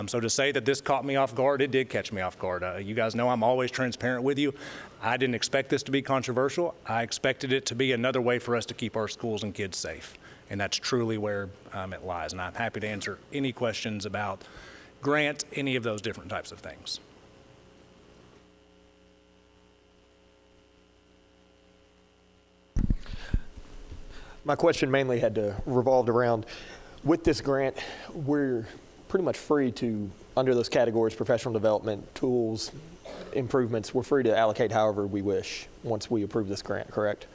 So to say that this caught me off guard, it did catch me off guard. You guys know I'm always transparent with you. I didn't expect this to be controversial. I expected it to be another way for us to keep our schools and kids safe. And that's truly where it lies. And I'm happy to answer any questions about grant, any of those different types of things. My question mainly had to revolve around, with this grant, we're pretty much free to, under those categories, professional development, tools, improvements, we're free to allocate however we wish once we approve this grant, correct?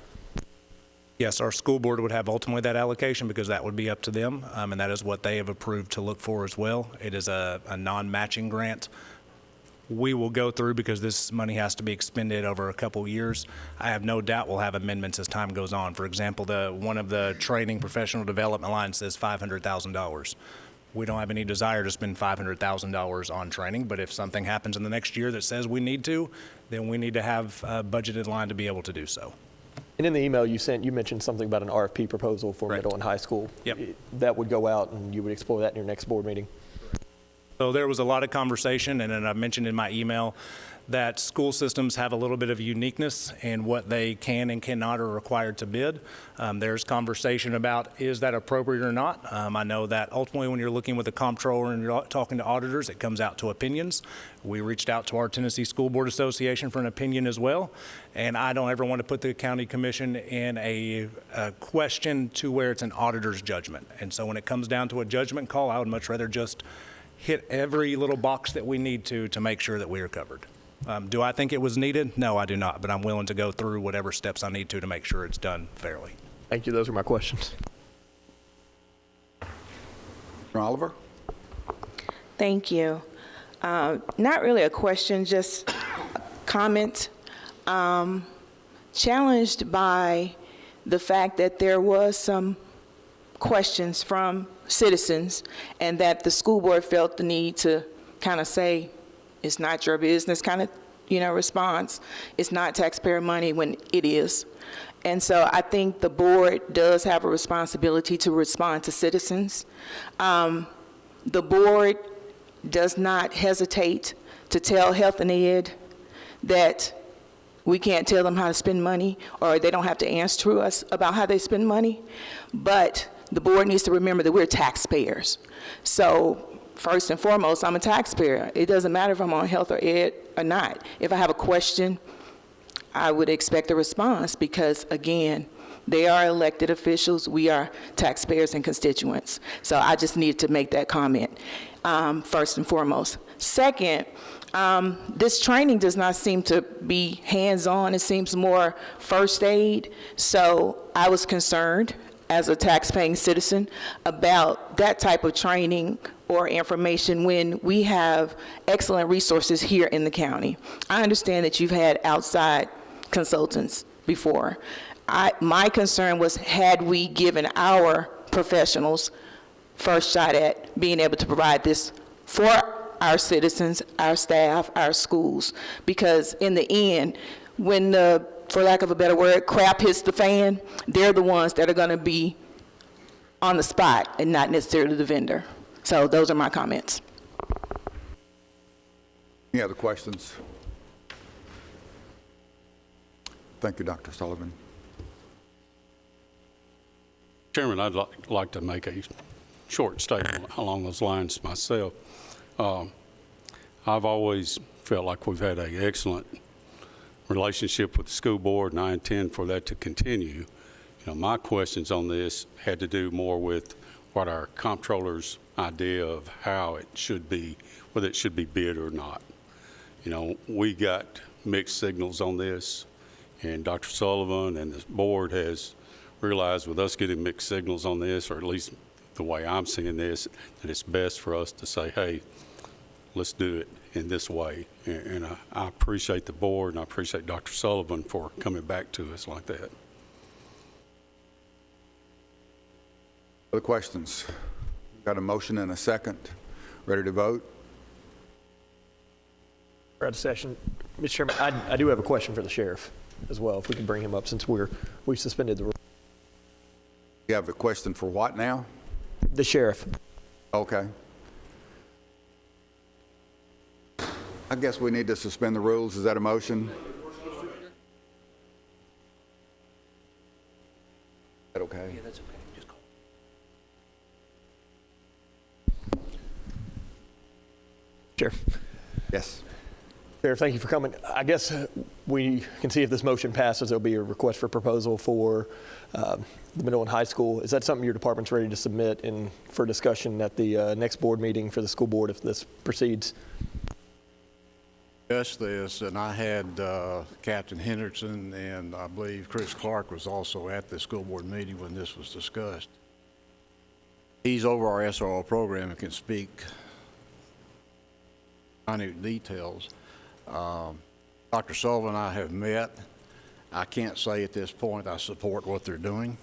Yes, our school board would have ultimately that allocation because that would be up to them, and that is what they have approved to look for as well. It is a non-matching grant. We will go through because this money has to be expended over a couple years. I have no doubt we'll have amendments as time goes on. For example, one of the training professional development lines says $500,000. We don't have any desire to spend $500,000 on training, but if something happens in the next year that says we need to, then we need to have a budgeted line to be able to do so. And in the email you sent, you mentioned something about an RFP proposal for middle and high school. Yep. That would go out and you would explore that in your next board meeting. So there was a lot of conversation, and then I mentioned in my email that school systems have a little bit of uniqueness in what they can and cannot or are required to bid. There's conversation about is that appropriate or not. I know that ultimately when you're looking with the comptroller and you're talking to auditors, it comes out to opinions. We reached out to our Tennessee School Board Association for an opinion as well, and I don't ever want to put the county commission in a question to where it's an auditor's judgment. And so when it comes down to a judgment call, I would much rather just hit every little box that we need to make sure that we are covered. Do I think it was needed? No, I do not, but I'm willing to go through whatever steps I need to make sure it's done fairly. Thank you. Those are my questions. Mr. Oliver? Thank you. Not really a question, just a comment. Challenged by the fact that there was some questions from citizens and that the school board felt the need to kind of say, it's not your business kind of, response. It's not taxpayer money when it is. And so I think the board does have a responsibility to respond to citizens. The board does not hesitate to tell Health and Ed that we can't tell them how to spend money, or they don't have to answer to us about how they spend money. But the board needs to remember that we're taxpayers. So first and foremost, I'm a taxpayer. It doesn't matter if I'm on Health or Ed or not. If I have a question, I would expect a response because, again, they are elected officials. We are taxpayers and constituents. So I just need to make that comment, first and foremost. Second, this training does not seem to be hands-on. It seems more first aid. So I was concerned as a tax-paying citizen about that type of training or information when we have excellent resources here in the county. I understand that you've had outside consultants before. My concern was, had we given our professionals first shot at being able to provide this for our citizens, our staff, our schools? Because in the end, when the, for lack of a better word, crap hits the fan, they're the ones that are going to be on the spot and not necessarily the vendor. So those are my comments. Any other questions? Thank you, Dr. Sullivan. Chairman, I'd like to make a short statement along those lines myself. I've always felt like we've had an excellent relationship with the school board, and I intend for that to continue. My questions on this had to do more with what our comptroller's idea of how it should be, whether it should be bid or not. We got mixed signals on this, and Dr. Sullivan and the board has realized with us getting mixed signals on this, or at least the way I'm seeing this, that it's best for us to say, hey, let's do it in this way. And I appreciate the board, and I appreciate Dr. Sullivan for coming back to us like that. Other questions? Got a motion and a second. Ready to vote? We're out of session. Mr. Chairman, I do have a question for the sheriff as well, if we can bring him up since we suspended the rule. You have a question for what now? The sheriff. Okay. I guess we need to suspend the rules. Is that a motion? Is that okay? Yeah, that's okay. Just call. Sheriff. Yes. Sheriff, thank you for coming. I guess we can see if this motion passes, there'll be a request for proposal for the middle and high school. Is that something your department's ready to submit for discussion at the next board meeting for the school board if this proceeds? This, and I had Captain Henderson and I believe Chris Clark was also at the school board meeting when this was discussed. He's over our SRO program and can speak minute details. Dr. Sullivan and I have met. I can't say at this point I support what they're doing.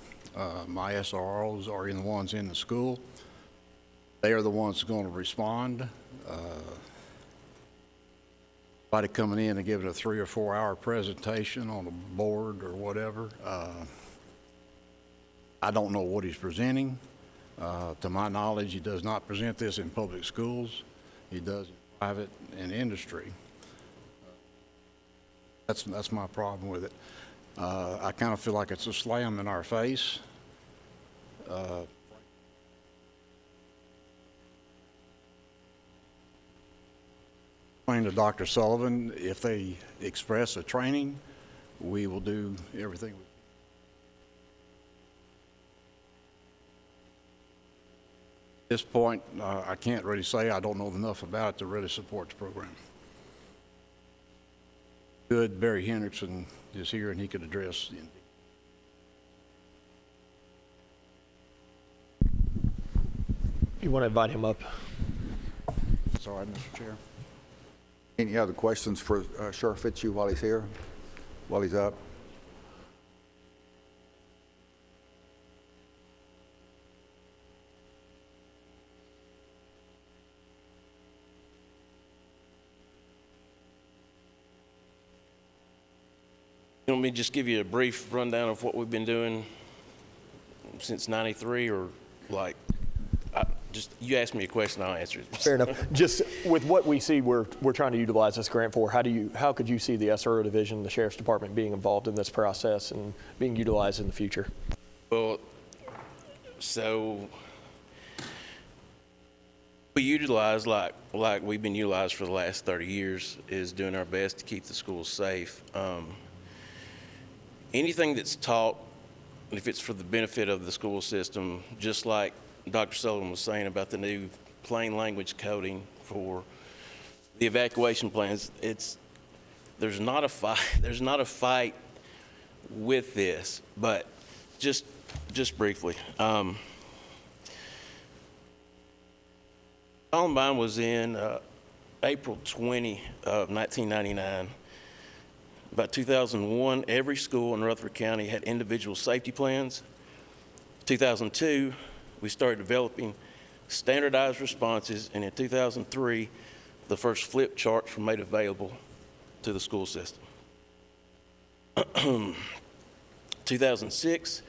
My SROs are the ones in the school. They are the ones going to respond. Somebody coming in and giving a 3 or 4 hour presentation on a board or whatever. I don't know what he's presenting. To my knowledge, he does not present this in public schools. He does in private and industry. That's my problem with it. I kind of feel like it's a slam in our face. Explain to Dr. Sullivan, if they express a training, we will do everything we can. At this point, I can't really say I don't know enough about it to really support the program. Good, Barry Hendrickson is here and he could address the You want to invite him up? It's all right, Mr. Chair. Any other questions for Sheriff Fitzhugh while he's here, while he's up? You want me to just give you a brief rundown of what we've been doing since '93, or like, you ask me a question, I'll answer it. Fair enough. Just with what we see, we're trying to utilize this grant for. How could you see the SRO division, the Sheriff's Department, being involved in this process and being utilized in the future? Well, so we utilize like we've been utilized for the last 30 years, is doing our best to keep the schools safe. Anything that's taught, if it's for the benefit of the school system, just like Dr. Sullivan was saying about the new plain language coding for the evacuation plans, there's not a fight with this, but just briefly. Columbine was in April 20 of 1999. By 2001, every school in Rutherford County had individual safety plans. 2002, we started developing standardized responses, and in 2003, the first flip charts were made available to the school system. 2006,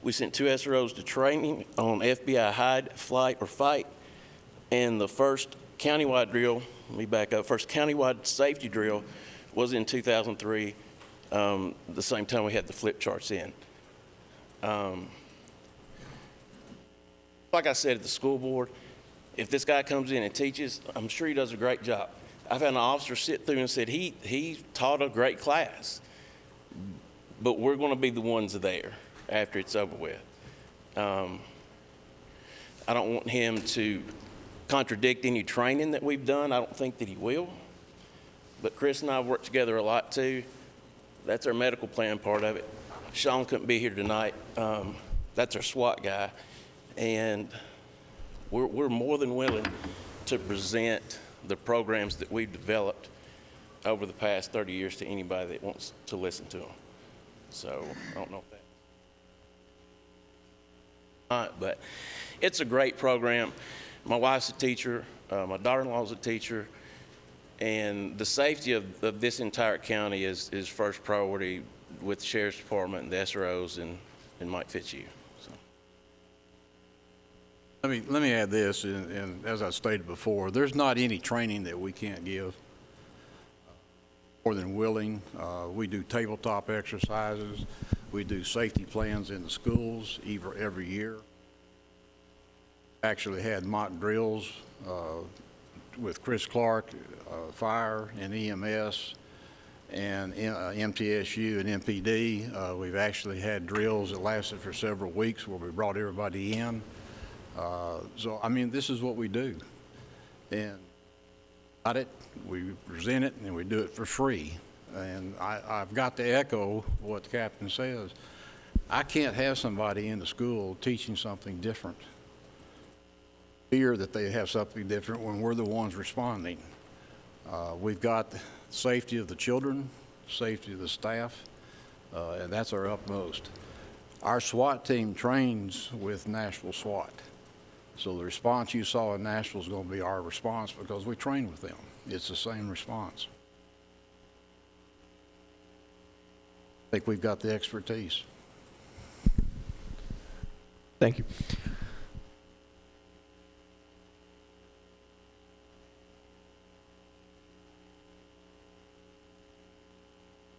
we sent 2 SROs to training on FBI hide, flight, or fight, and the first countywide drill, let me back up, first countywide safety drill was in 2003, the same time we had the flip charts in. Like I said at the school board, if this guy comes in and teaches, I'm sure he does a great job. I've had an officer sit through and said he taught a great class, but we're going to be the ones there after it's over with. I don't want him to contradict any training that we've done. I don't think that he will. But Chris and I have worked together a lot too. That's our medical plan part of it. Sean couldn't be here tonight. That's our SWAT guy. And we're more than willing to present the programs that we've developed over the past 30 years to anybody that wants to listen to them. So I don't know if that. But it's a great program. My wife's a teacher. My daughter-in-law's a teacher. And the safety of this entire county is first priority with the Sheriff's Department and the SROs and Mike Fitzhugh. So. Let me add this, and as I stated before, there's not any training that we can't give. More than willing. We do tabletop exercises. We do safety plans in the schools every year. Actually had mock drills with Chris Clark, Fire and EMS, and MTSU and MPD. We've actually had drills that lasted for several weeks where we brought everybody in. So, I mean, this is what we do. And got it, we present it, and we do it for free. And I've got to echo what the captain says. I can't have somebody in the school teaching something different. Fear that they have something different when we're the ones responding. We've got the safety of the children, safety of the staff, and that's our utmost. Our SWAT team trains with Nashville SWAT. So the response you saw in Nashville is going to be our response because we train with them. It's the same response. I think we've got the expertise. Thank you.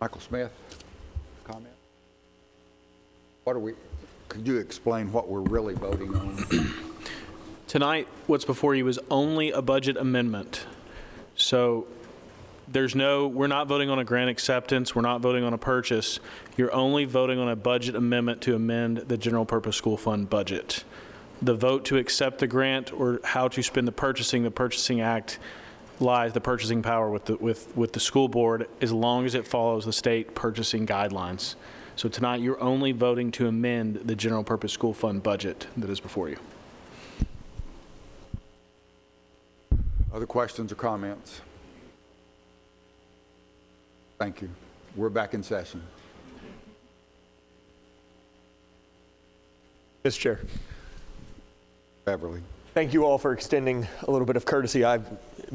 Michael Smith, comment? Could you explain what we're really voting on? Tonight, what's before you is only a budget amendment. So we're not voting on a grant acceptance, we're not voting on a purchase. You're only voting on a budget amendment to amend the general purpose school fund budget. The vote to accept the grant or how to spend the Purchasing Act lies the purchasing power with the school board as long as it follows the state purchasing guidelines. So tonight, you're only voting to amend the general purpose school fund budget that is before you. Other questions or comments? Thank you. We're back in session. Mr. Chair. Beverly. Thank you all for extending a little bit of courtesy.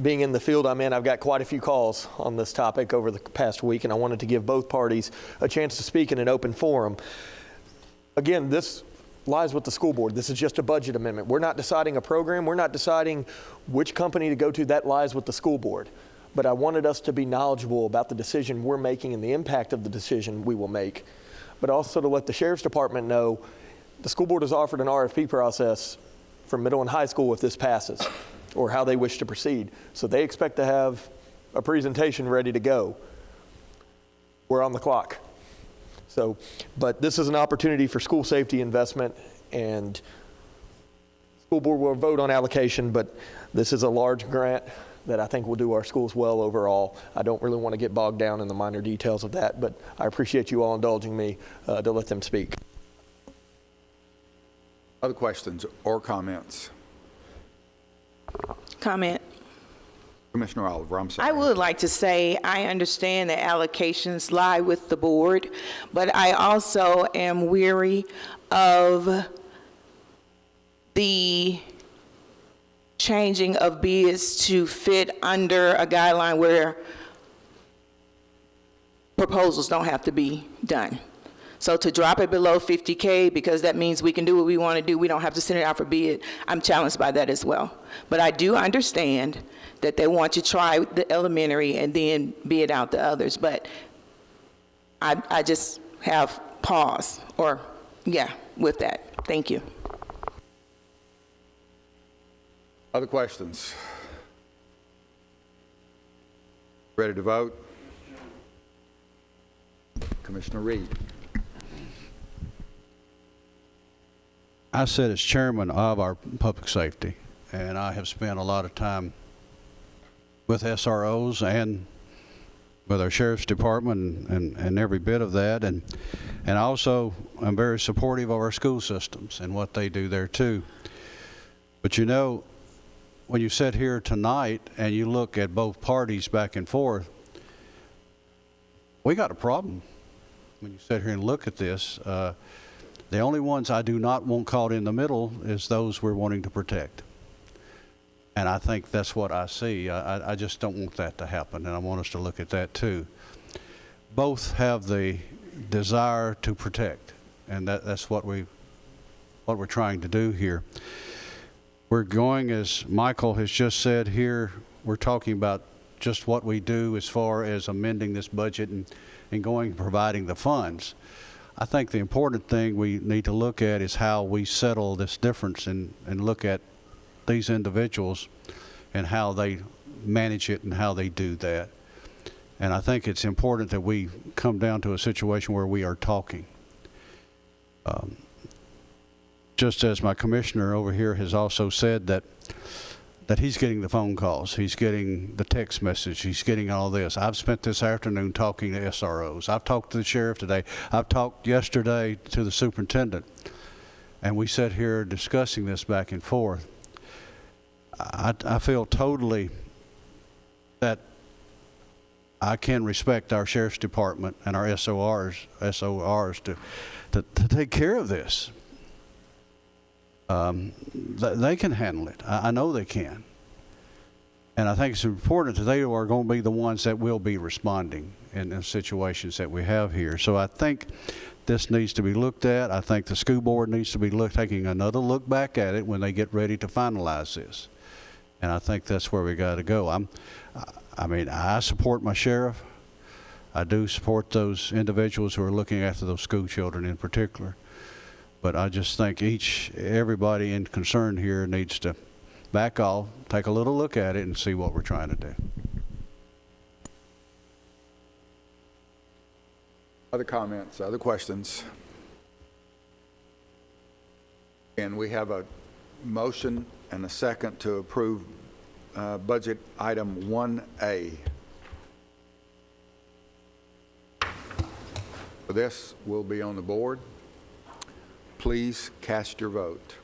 Being in the field I'm in, I've got quite a few calls on this topic over the past week, and I wanted to give both parties a chance to speak in an open forum. Again, this lies with the school board. This is just a budget amendment. We're not deciding a program. We're not deciding which company to go to. That lies with the school board. But I wanted us to be knowledgeable about the decision we're making and the impact of the decision we will make. But also to let the Sheriff's Department know the school board has offered an RFP process for middle and high school if this passes, or how they wish to proceed. So they expect to have a presentation ready to go. We're on the clock. So, but this is an opportunity for school safety investment, and school board will vote on allocation, but this is a large grant that I think will do our schools well overall. I don't really want to get bogged down in the minor details of that, but I appreciate you all indulging me to let them speak. Other questions or comments? Comment. Commissioner Oliver, I'm sorry. I would like to say I understand that allocations lie with the board, but I also am weary of the changing of bids to fit under a guideline where proposals don't have to be done. So to drop it below 50K, because that means we can do what we want to do, we don't have to send it out for bid, I'm challenged by that as well. But I do understand that they want to try the elementary and then bid out the others, but I just have pause, or yeah, with that. Thank you. Other questions? Ready to vote? Commissioner Reed. I sit as chairman of our public safety, and I have spent a lot of time with SROs and with our sheriff's department and every bit of that, and also I'm very supportive of our school systems and what they do there too. But you know, when you sit here tonight and you look at both parties back and forth, we got a problem. When you sit here and look at this, the only ones I do not want caught in the middle is those we're wanting to protect. And I think that's what I see. I just don't want that to happen, and I want us to look at that too. Both have the desire to protect, and that's what we're trying to do here. We're going, as Michael has just said here, we're talking about just what we do as far as amending this budget and going and providing the funds. I think the important thing we need to look at is how we settle this difference and look at these individuals and how they manage it and how they do that. And I think it's important that we come down to a situation where we are talking. Just as my commissioner over here has also said that he's getting the phone calls, he's getting the text message, he's getting all this. I've spent this afternoon talking to SROs. I've talked to the sheriff today. I've talked yesterday to the superintendent. And we sat here discussing this back and forth. I feel totally that I can respect our sheriff's department and our SORs to take care of this. They can handle it. I know they can. And I think it's important that they are going to be the ones that will be responding in the situations that we have here. So I think this needs to be looked at. I think the school board needs to be taking another look back at it when they get ready to finalize this. And I think that's where we got to go. I mean, I support my sheriff. I do support those individuals who are looking after those school children in particular. But I just think everybody in concern here needs to back off, take a little look at it, and see what we're trying to do. Other comments, other questions? And we have a motion and a second to approve budget item 1A. This will be on the board. Please cast your vote.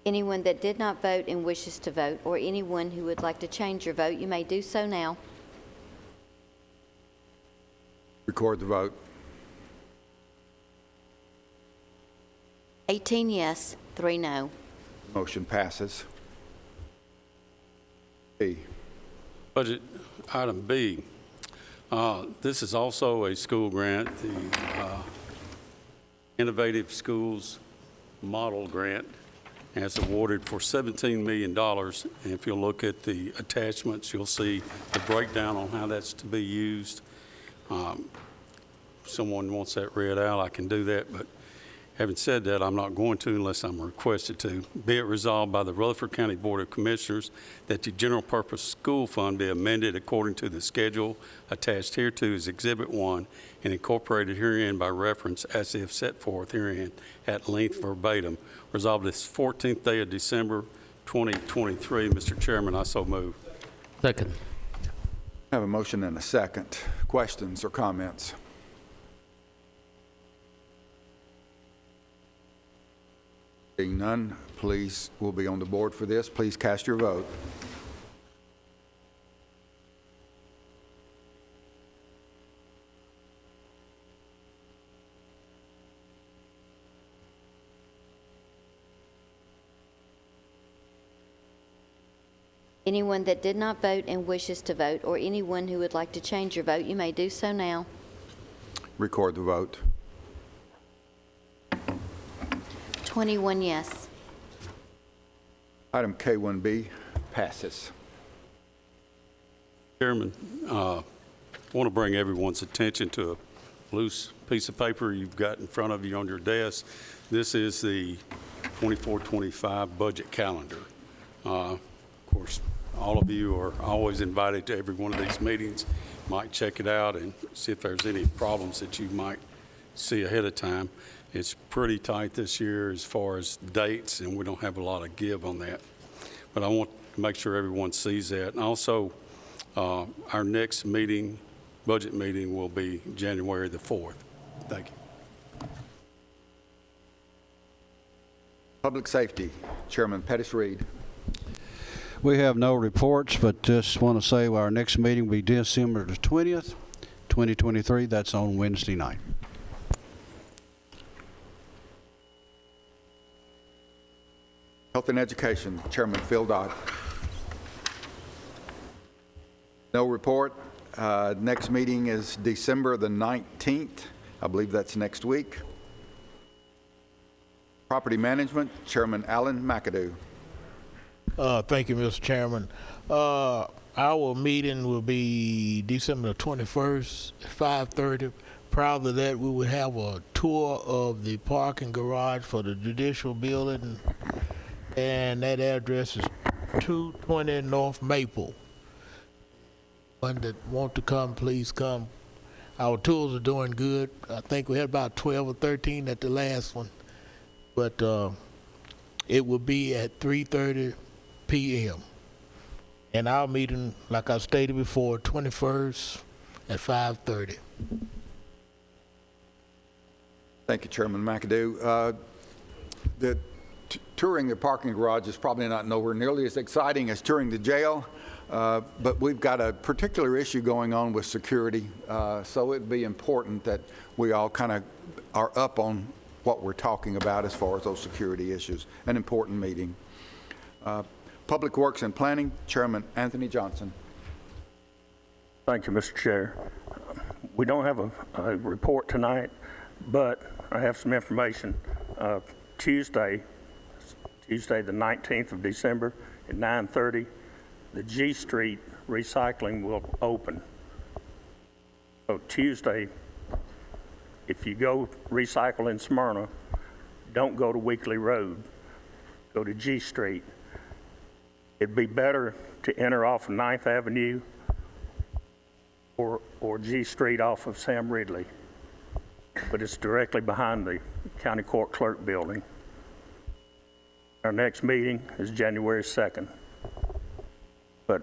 Anyone that did not vote and wishes to vote, or anyone who would like to change your vote, you may do so now. Record the vote. 18 yes, 3 no. Motion passes. B. Budget item B. This is also a school grant, the Innovative Schools Model Grant, and it's awarded for $17 million. And if you'll look at the attachments, you'll see the breakdown on how that's to be used. If someone wants that read out, I can do that, but having said that, I'm not going to unless I'm requested to. Be it resolved by the Rutherford County Board of Commissioners that the General Purpose School Fund be amended according to the schedule attached hereto as Exhibit 1 and incorporated herein by reference as if set forth herein at length verbatim. Resolved this 14th day of December 2023. Mr. Chairman, I so move. Second. I have a motion and a second. Questions or comments? Being none, please, will be on the board for this. Please cast your vote. Anyone that did not vote and wishes to vote, or anyone who would like to change your vote, you may do so now. Record the vote. 21 yes. Item K1B passes. Chairman, I want to bring everyone's attention to a loose piece of paper you've got in front of you on your desk. This is the 24-25 budget calendar. Of course, all of you are always invited to every one of these meetings. Might check it out and see if there's any problems that you might see ahead of time. It's pretty tight this year as far as dates, and we don't have a lot of give on that. But I want to make sure everyone sees that. And also, our next meeting, budget meeting, will be January the 4th. Thank you. Public Safety, Chairman Pettis Reed. We have no reports, but just want to say our next meeting will be December the 20th, 2023. That's on Wednesday night. Health and Education, Chairman Phil Dodd. No report. Next meeting is December the 19th. I believe that's next week. Property Management, Chairman Alan McAdoo. Thank you, Mr. Chairman. Our meeting will be December the 21st at 5:30. Prior to that, we will have a tour of the parking garage for the Judicial building, and that address is 220 North Maple. One that want to come, please come. Our tours are doing good. I think we had about 12 or 13 at the last one, but it will be at 3:30 p.m. And our meeting, like I stated before, 21st at 5:30. Thank you, Chairman McAdoo. Touring the parking garage is probably not nowhere nearly as exciting as touring the jail. But we've got a particular issue going on with security, so it'd be important that we all kind of are up on what we're talking about as far as those security issues. An important meeting. Public Works and Planning, Chairman Anthony Johnson. Thank you, Mr. Chair. We don't have a report tonight, but I have some information. Tuesday the 19th of December at 9:30, the G Street recycling will open. So Tuesday, if you go recycle in Smyrna, don't go to Weekly Road, go to G Street. It'd be better to enter off of 9th Avenue or G Street off of Sam Ridley, but it's directly behind the County Court Clerk building. Our next meeting is January 2nd. But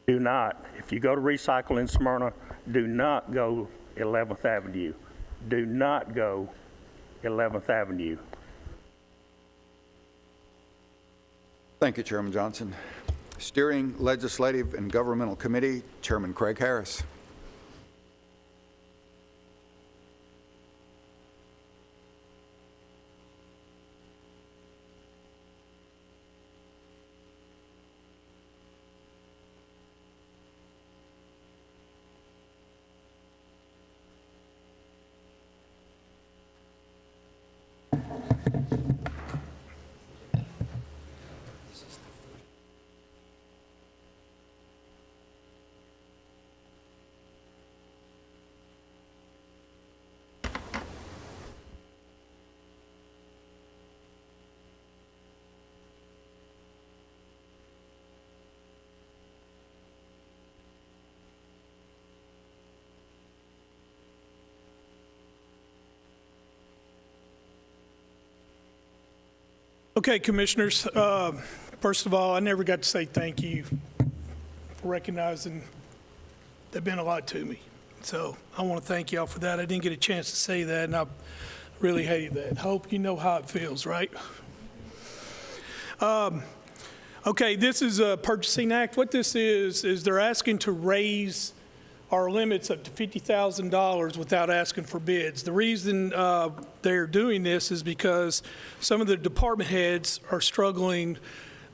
do not, if you go to recycle in Smyrna, do not go 11th Avenue. Do not go 11th Avenue. Thank you, Chairman Johnson. Steering Legislative and Governmental Committee, Chairman Craig Harris. Okay, Commissioners, first of all, I never got to say thank you for recognizing they've been a lot to me. So I want to thank y'all for that. I didn't get a chance to say that, and I really hated that. Hope you know how it feels, right? Okay, this is a purchasing act. What this is they're asking to raise our limits up to $50,000 without asking for bids. The reason they're doing this is because some of the department heads are struggling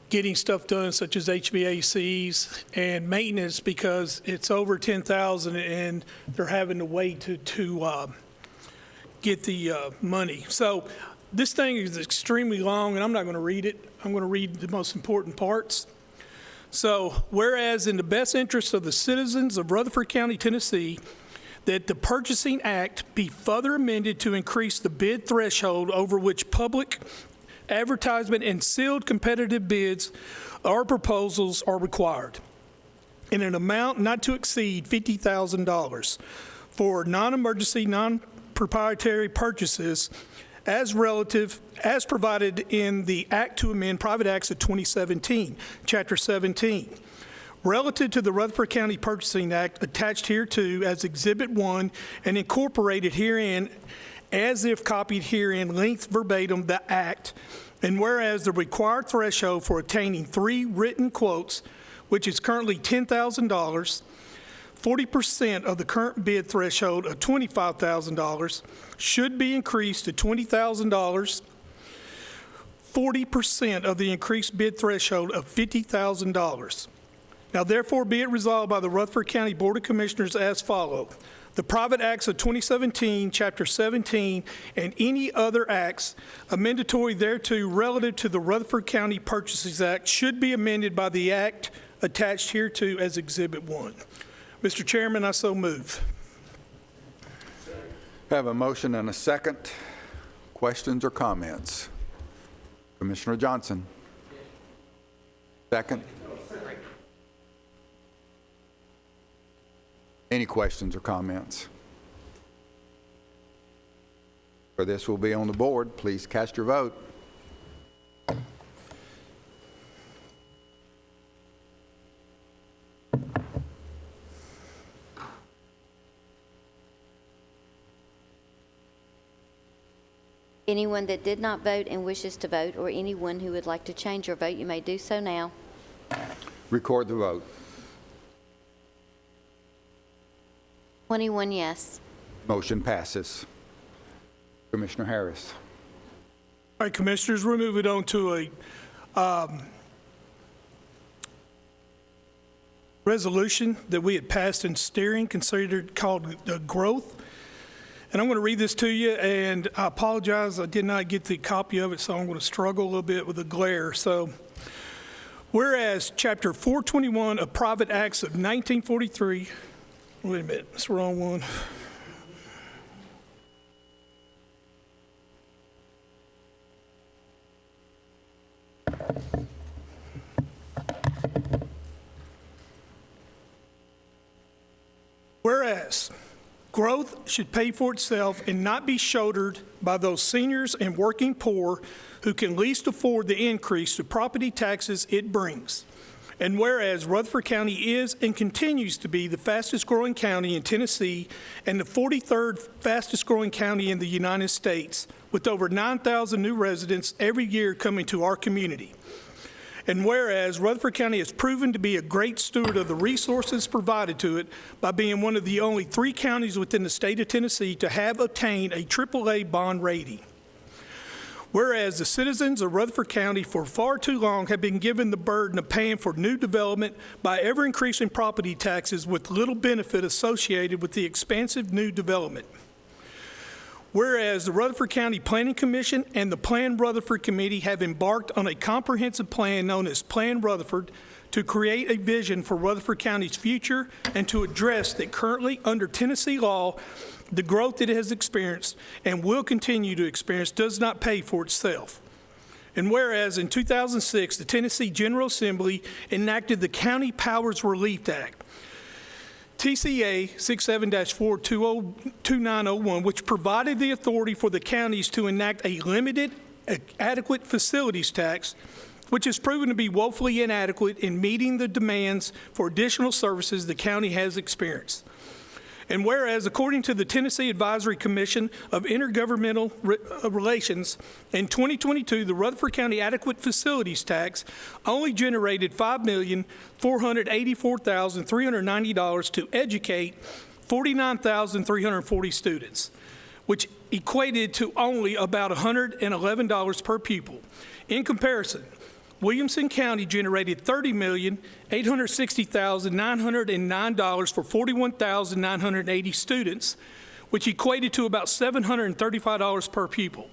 getting stuff done, such as HVACs and maintenance, because it's over $10,000 and they're having to wait to get the money. So this thing is extremely long, and I'm not going to read it. I'm going to read the most important parts. So, whereas in the best interest of the citizens of Rutherford County, Tennessee, that the Purchasing Act be further amended to increase the bid threshold over which public advertisement and sealed competitive bids or proposals are required, in an amount not to exceed $50,000 for non-emergency, non-proprietary purchases as provided in the Act to Amend Private Acts of 2017, Chapter 17, relative to the Rutherford County Purchasing Act attached hereto as Exhibit 1 and incorporated herein as if copied herein, linked verbatim the Act, and whereas the required threshold for obtaining 3 written quotes, which is currently $10,000, 40% of the current bid threshold of $25,000 should be increased to $20,000, 40% of the increased bid threshold of $50,000. Now therefore be it resolved by the Rutherford County Board of Commissioners as follows. The private acts of 2017, Chapter 17, and any other acts amendatory thereto relative to the Rutherford County Purchases Act should be amended by the act attached hereto as Exhibit 1. Mr. Chairman, I so move. Have a motion and a second. Questions or comments? Commissioner Johnson. Second. Any questions or comments? For this will be on the board. Please cast your vote. Anyone that did not vote and wishes to vote, or anyone who would like to change your vote, you may do so now. Record the vote. 21 yes. Motion passes. Commissioner Harris. All right, Commissioners, we're moving on to a resolution that we had passed in steering considered called the growth. And I'm going to read this to you, and I apologize, I did not get the copy of it, so I'm going to struggle a little bit with the glare. So, whereas Chapter 421 of Private Acts of 1943, wait a minute, that's the wrong one. Whereas growth should pay for itself and not be shouldered by those seniors and working poor who can least afford the increase to property taxes it brings. And whereas Rutherford County is and continues to be the fastest growing county in Tennessee and the 43rd fastest growing county in the United States, with over 9,000 new residents every year coming to our community. And whereas Rutherford County has proven to be a great steward of the resources provided to it by being one of the only 3 counties within the state of Tennessee to have obtained a AAA bond rating. Whereas the citizens of Rutherford County for far too long have been given the burden of paying for new development by ever-increasing property taxes with little benefit associated with the expansive new development. Whereas the Rutherford County Planning Commission and the Plan Rutherford Committee have embarked on a comprehensive plan known as Plan Rutherford to create a vision for Rutherford County's future and to address that currently under Tennessee law, the growth it has experienced and will continue to experience does not pay for itself. And whereas in 2006, the Tennessee General Assembly enacted the County Powers Relief Act, TCA 67-42901, which provided the authority for the counties to enact a limited adequate facilities tax, which has proven to be woefully inadequate in meeting the demands for additional services the county has experienced. And whereas, according to the Tennessee Advisory Commission of Intergovernmental Relations, in 2022, the Rutherford County Adequate Facilities Tax only generated $5,484,390 to educate 49,340 students, which equated to only about $111 per pupil. In comparison, Williamson County generated $30,860,909 for 41,980 students, which equated to about $735 per pupil.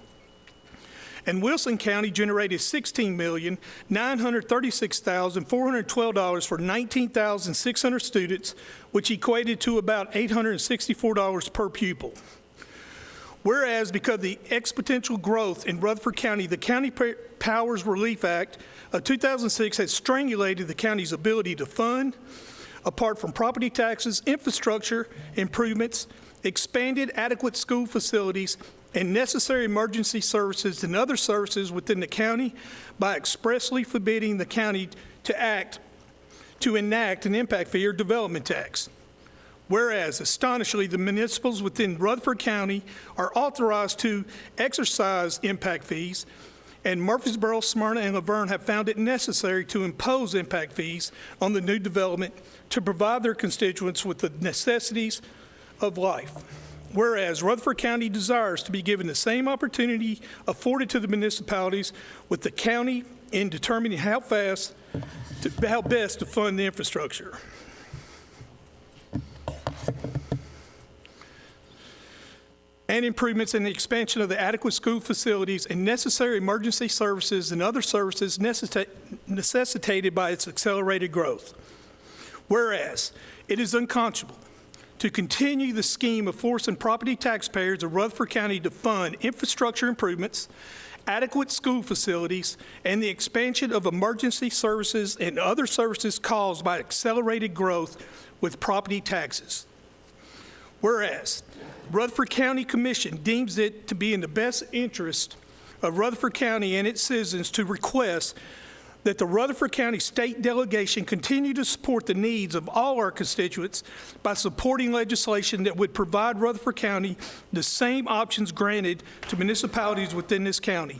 And Wilson County generated $16,936,412 for 19,600 students, which equated to about $864 per pupil. Whereas, because of the exponential growth in Rutherford County, the County Powers Relief Act of 2006 has strangulated the county's ability to fund, apart from property taxes, infrastructure improvements, expanded adequate school facilities, and necessary emergency services and other services within the county by expressly forbidding the county to enact an impact fee or development tax. Whereas, astonishingly, the municipals within Rutherford County are authorized to exercise impact fees, and Murfreesboro, Smyrna, and Laverne have found it necessary to impose impact fees on the new development to provide their constituents with the necessities of life. Whereas, Rutherford County desires to be given the same opportunity afforded to the municipalities with the county in determining how best to fund the infrastructure. And improvements in the expansion of the adequate school facilities and necessary emergency services and other services necessitated by its accelerated growth. Whereas, it is unconscionable to continue the scheme of forcing property taxpayers of Rutherford County to fund infrastructure improvements, adequate school facilities, and the expansion of emergency services and other services caused by accelerated growth with property taxes. Whereas, Rutherford County Commission deems it to be in the best interest of Rutherford County and its citizens to request that the Rutherford County State Delegation continue to support the needs of all our constituents by supporting legislation that would provide Rutherford County the same options granted to municipalities within this county,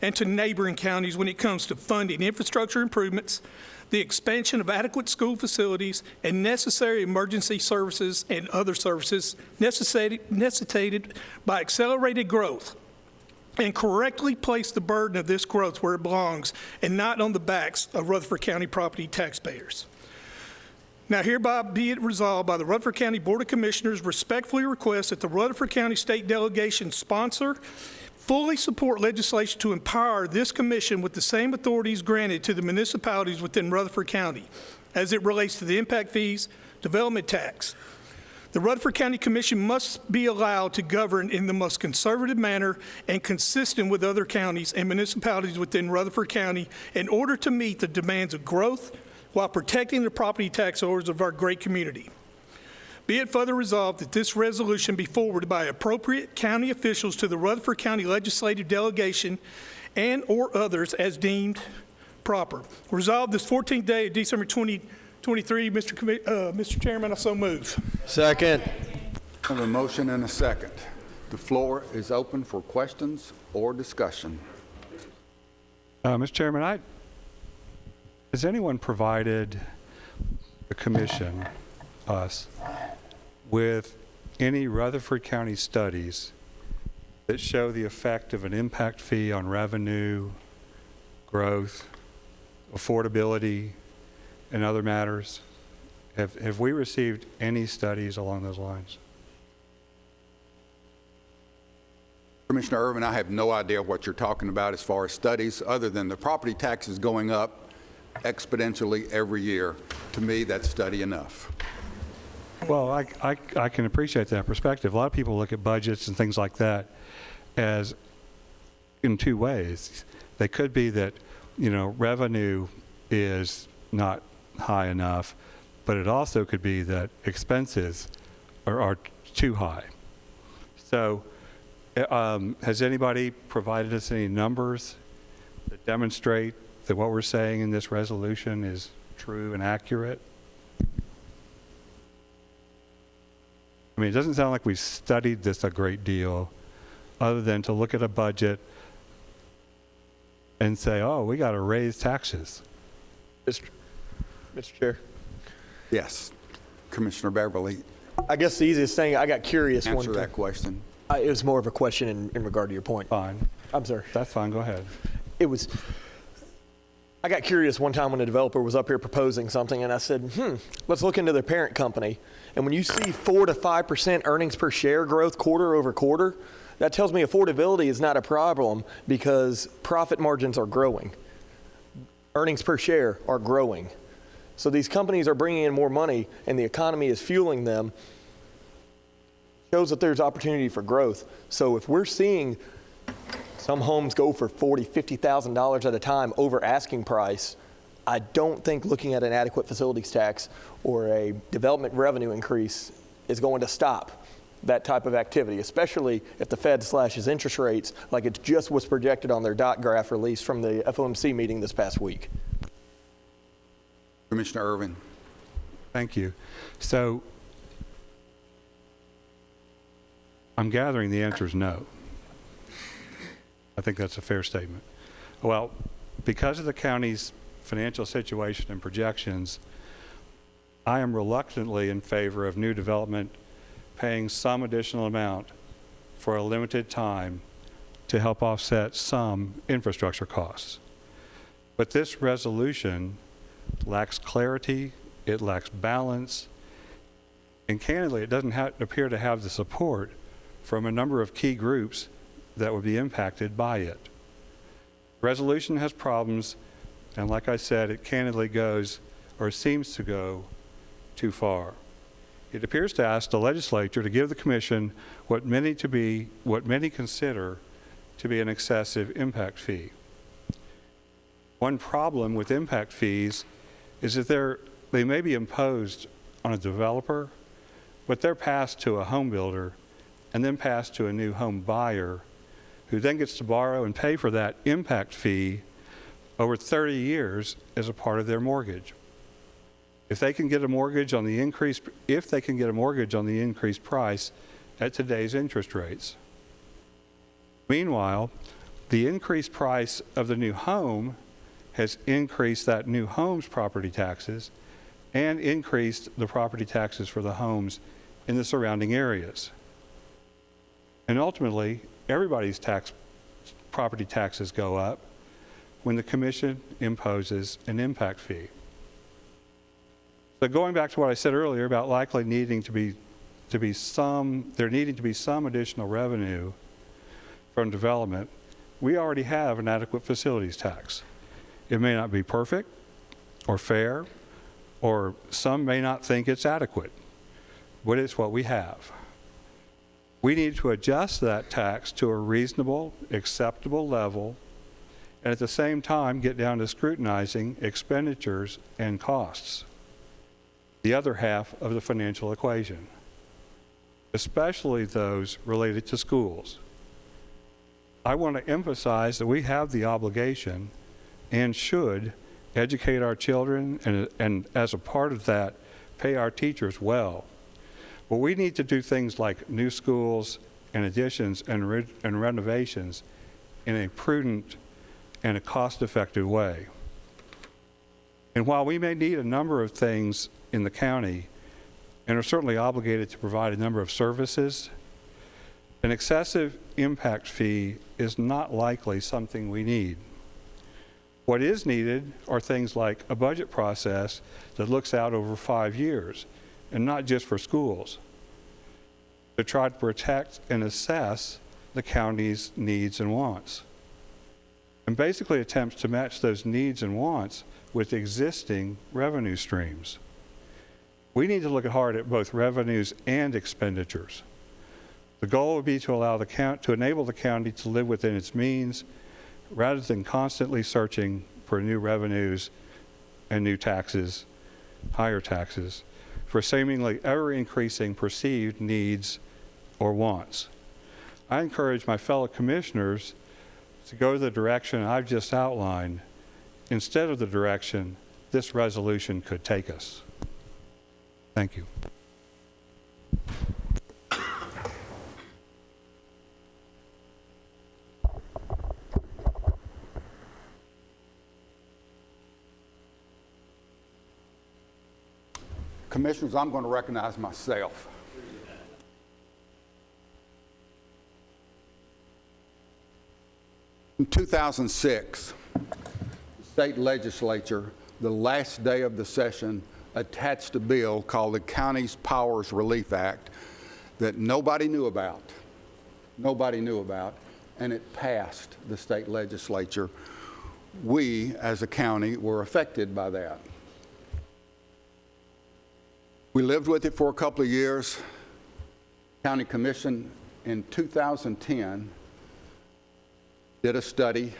and to neighboring counties when it comes to funding infrastructure improvements, the expansion of adequate school facilities, and necessary emergency services and other services necessitated by accelerated growth, and correctly place the burden of this growth where it belongs and not on the backs of Rutherford County property taxpayers. Now hereby be it resolved by the Rutherford County Board of Commissioners respectfully request that the Rutherford County State Delegation sponsor, fully support legislation to empower this commission with the same authorities granted to the municipalities within Rutherford County as it relates to the impact fees, development tax. The Rutherford County Commission must be allowed to govern in the most conservative manner and consistent with other counties and municipalities within Rutherford County in order to meet the demands of growth while protecting the property tax owners of our great community. Be it further resolved that this resolution be forwarded by appropriate county officials to the Rutherford County Legislative Delegation and or others as deemed proper. Resolved this 14th day of December 2023, Mr. Chairman, I so move. Second. I have a motion and a second. The floor is open for questions or discussion. Mr. Chairman, has anyone provided the commission, us, with any Rutherford County studies that show the effect of an impact fee on revenue, growth, affordability, and other matters? Have we received any studies along those lines? Commissioner Irvin, I have no idea what you're talking about as far as studies, other than the property taxes going up exponentially every year. To me, that's study enough. Well, I can appreciate that perspective. A lot of people look at budgets and things like that as in two ways. They could be that, revenue is not high enough, but it also could be that expenses are too high. So has anybody provided us any numbers that demonstrate that what we're saying in this resolution is true and accurate? I mean, it doesn't sound like we studied this a great deal, other than to look at a budget and say, oh, we got to raise taxes. Mr. Chair. Yes. Commissioner Beverly. I guess the easiest thing, I got curious one time. Answer that question. It was more of a question in regard to your point. Fine. I'm sorry. That's fine. Go ahead. I got curious one time when a developer was up here proposing something, and I said, let's look into their parent company. And when you see 4 to 5% earnings per share growth quarter over quarter, that tells me affordability is not a problem because profit margins are growing. Earnings per share are growing. So these companies are bringing in more money, and the economy is fueling them. Shows that there's opportunity for growth. So if we're seeing some homes go for $40,000, $50,000 at a time over asking price, I don't think looking at an adequate facilities tax or a development revenue increase is going to stop that type of activity, especially if the Fed slashes interest rates like it just was projected on their dot graph released from the FOMC meeting this past week. Commissioner Irvin. Thank you. So I'm gathering the answer is no. I think that's a fair statement. Well, because of the county's financial situation and projections, I am reluctantly in favor of new development paying some additional amount for a limited time to help offset some infrastructure costs. But this resolution lacks clarity, it lacks balance, and candidly, it doesn't appear to have the support from a number of key groups that would be impacted by it. Resolution has problems, and like I said, it candidly goes, or seems to go, too far. It appears to ask the legislature to give the commission what many consider to be an excessive impact fee. One problem with impact fees is that they may be imposed on a developer, but they're passed to a home builder and then passed to a new home buyer, who then gets to borrow and pay for that impact fee over 30 years as a part of their mortgage. If they can get a mortgage on the increased price at today's interest rates. Meanwhile, The increased price of the new home has increased that new home's property taxes and increased the property taxes for the homes in the surrounding areas. And ultimately, everybody's property taxes go up when the commission imposes an impact fee. So going back to what I said earlier about likely needing to be some additional revenue from development, we already have an adequate facilities tax. It may not be perfect or fair, or some may not think it's adequate, but it's what we have. We need to adjust that tax to a reasonable, acceptable level, and at the same time get down to scrutinizing expenditures and costs, the other half of the financial equation, especially those related to schools. I want to emphasize that we have the obligation and should educate our children and as a part of that, pay our teachers well. But we need to do things like new schools and additions and renovations in a prudent and a cost-effective way. And while we may need a number of things in the county and are certainly obligated to provide a number of services, an excessive impact fee is not likely something we need. What is needed are things like a budget process that looks out over 5 years, and not just for schools, to try to protect and assess the county's needs and wants, and basically attempts to match those needs and wants with existing revenue streams. We need to look hard at both revenues and expenditures. The goal would be to enable the county to live within its means rather than constantly searching for new revenues and new taxes, higher taxes, for seemingly ever-increasing perceived needs or wants. I encourage my fellow commissioners to go the direction I've just outlined instead of the direction this resolution could take us. Thank you. Commissioners, I'm going to recognize myself. In 2006, the state legislature, the last day of the session, attached a bill called the County's Powers Relief Act that nobody knew about, and it passed the state legislature. We, as a county, were affected by that. We lived with it for a couple of years. County Commission in 2010 did a study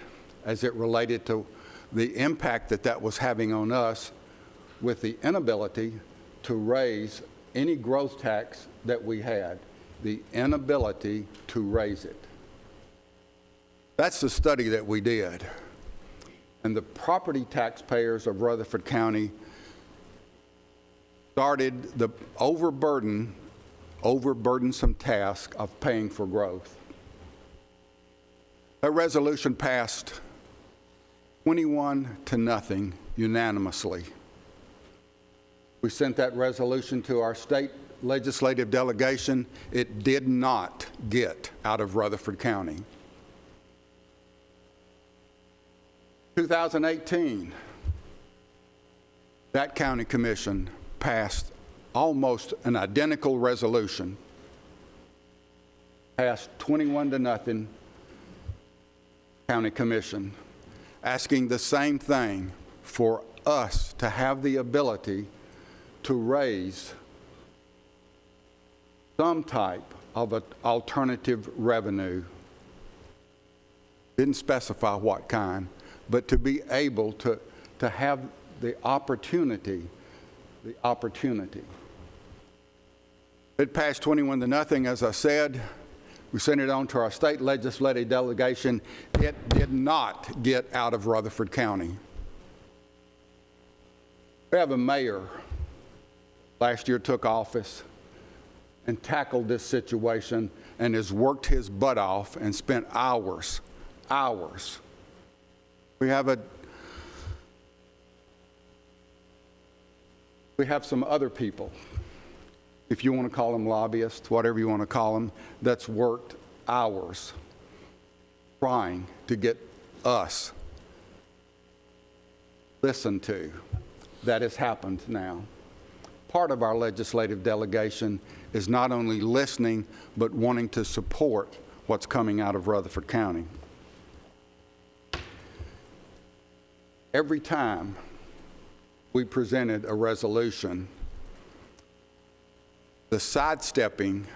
as it related to the impact that was having on us with the inability to raise any growth tax that we had, the inability to raise it. That's the study that we did. And the property taxpayers of Rutherford County started the overburdensome task of paying for growth. That resolution passed 21-0 unanimously. We sent that resolution to our state legislative delegation. It did not get out of Rutherford County. 2018, that county commission passed almost an identical resolution, passed 21-0 county commission, asking the same thing, for us to have the ability to raise some type of an alternative revenue. Didn't specify what kind, but to be able to have the opportunity. It passed 21-0, as I said. We sent it on to our state legislative delegation. It did not get out of Rutherford County. We have a mayor last year took office and tackled this situation and has worked his butt off and spent hours hours. We have some other people, if you want to call them lobbyists, whatever you want to call them, that's worked hours trying to get us listened to. That has happened now. Part of our legislative delegation is not only listening, but wanting to support what's coming out of Rutherford County. Every time we presented a resolution, the sidestepping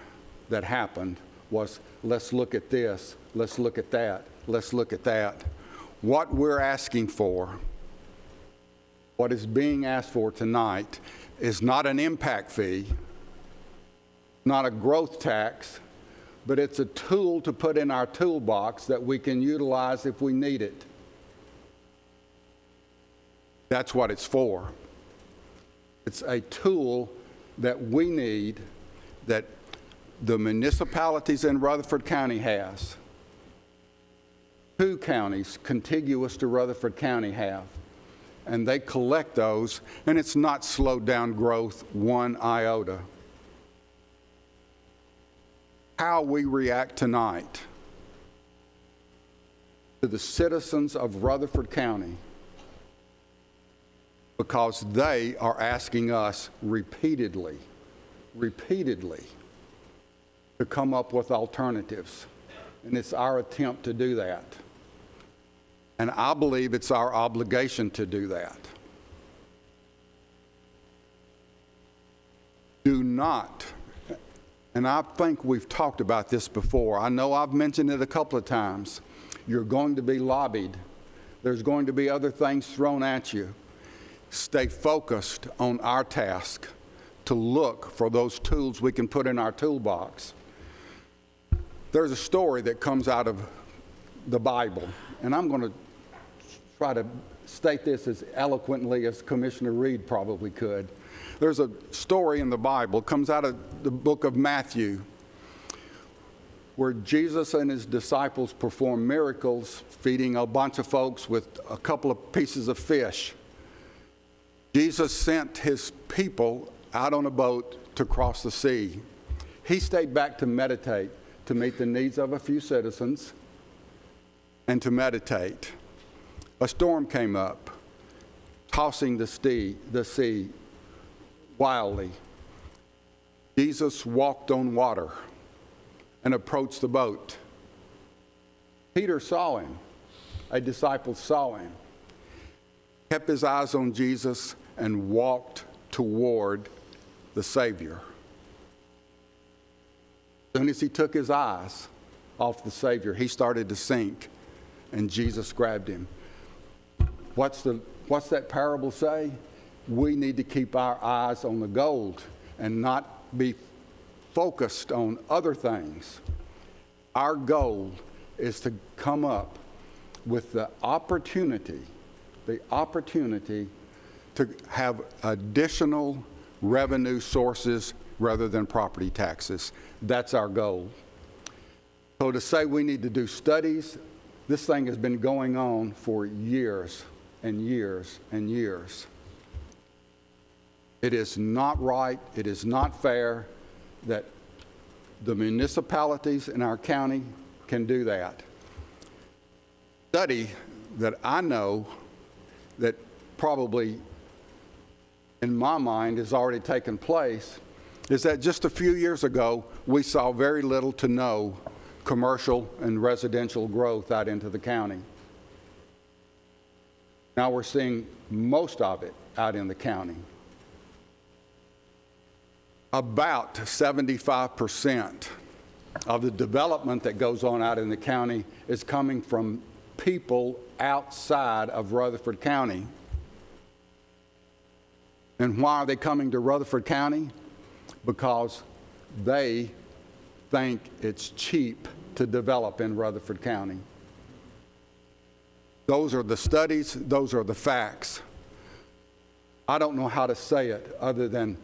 that happened was, let's look at this, let's look at that, let's look at that. What we're asking for, what is being asked for tonight, is not an impact fee, not a growth tax, but it's a tool to put in our toolbox that we can utilize if we need it. That's what it's for. It's a tool that we need, that the municipalities in Rutherford County has. 2 counties contiguous to Rutherford County have. And they collect those, and it's not slowed down growth one iota. How we react tonight to the citizens of Rutherford County, because they are asking us repeatedly, to come up with alternatives. And it's our attempt to do that. And I believe it's our obligation to do that. Do not, and I think we've talked about this before. I know I've mentioned it a couple of times. You're going to be lobbied. There's going to be other things thrown at you. Stay focused on our task to look for those tools we can put in our toolbox. There's a story that comes out of the Bible, and I'm going to try to state this as eloquently as Commissioner Reed probably could. There's a story in the Bible, comes out of the book of Matthew, where Jesus and his disciples perform miracles, feeding a bunch of folks with a couple of pieces of fish. Jesus sent his people out on a boat to cross the sea. He stayed back to meditate, to meet the needs of a few citizens, and to meditate. A storm came up, tossing the sea wildly. Jesus walked on water and approached the boat. Peter saw him. A disciple saw him, kept his eyes on Jesus, and walked toward the Savior. As soon as he took his eyes off the Savior, he started to sink, and Jesus grabbed him. What's that parable say? We need to keep our eyes on the gold and not be focused on other things. Our goal is to come up with the opportunity to have additional revenue sources rather than property taxes. That's our goal. So to say we need to do studies, this thing has been going on for years and years and years. It is not right, it is not fair that the municipalities in our county can do that. Study that I know that probably in my mind has already taken place is that just a few years ago we saw very little to no commercial and residential growth out into the county. Now we're seeing most of it out in the county. About 75% of the development that goes on out in the county is coming from people outside of Rutherford County. And why are they coming to Rutherford County? Because they think it's cheap to develop in Rutherford County. Those are the studies, those are the facts. I don't know how to say it other than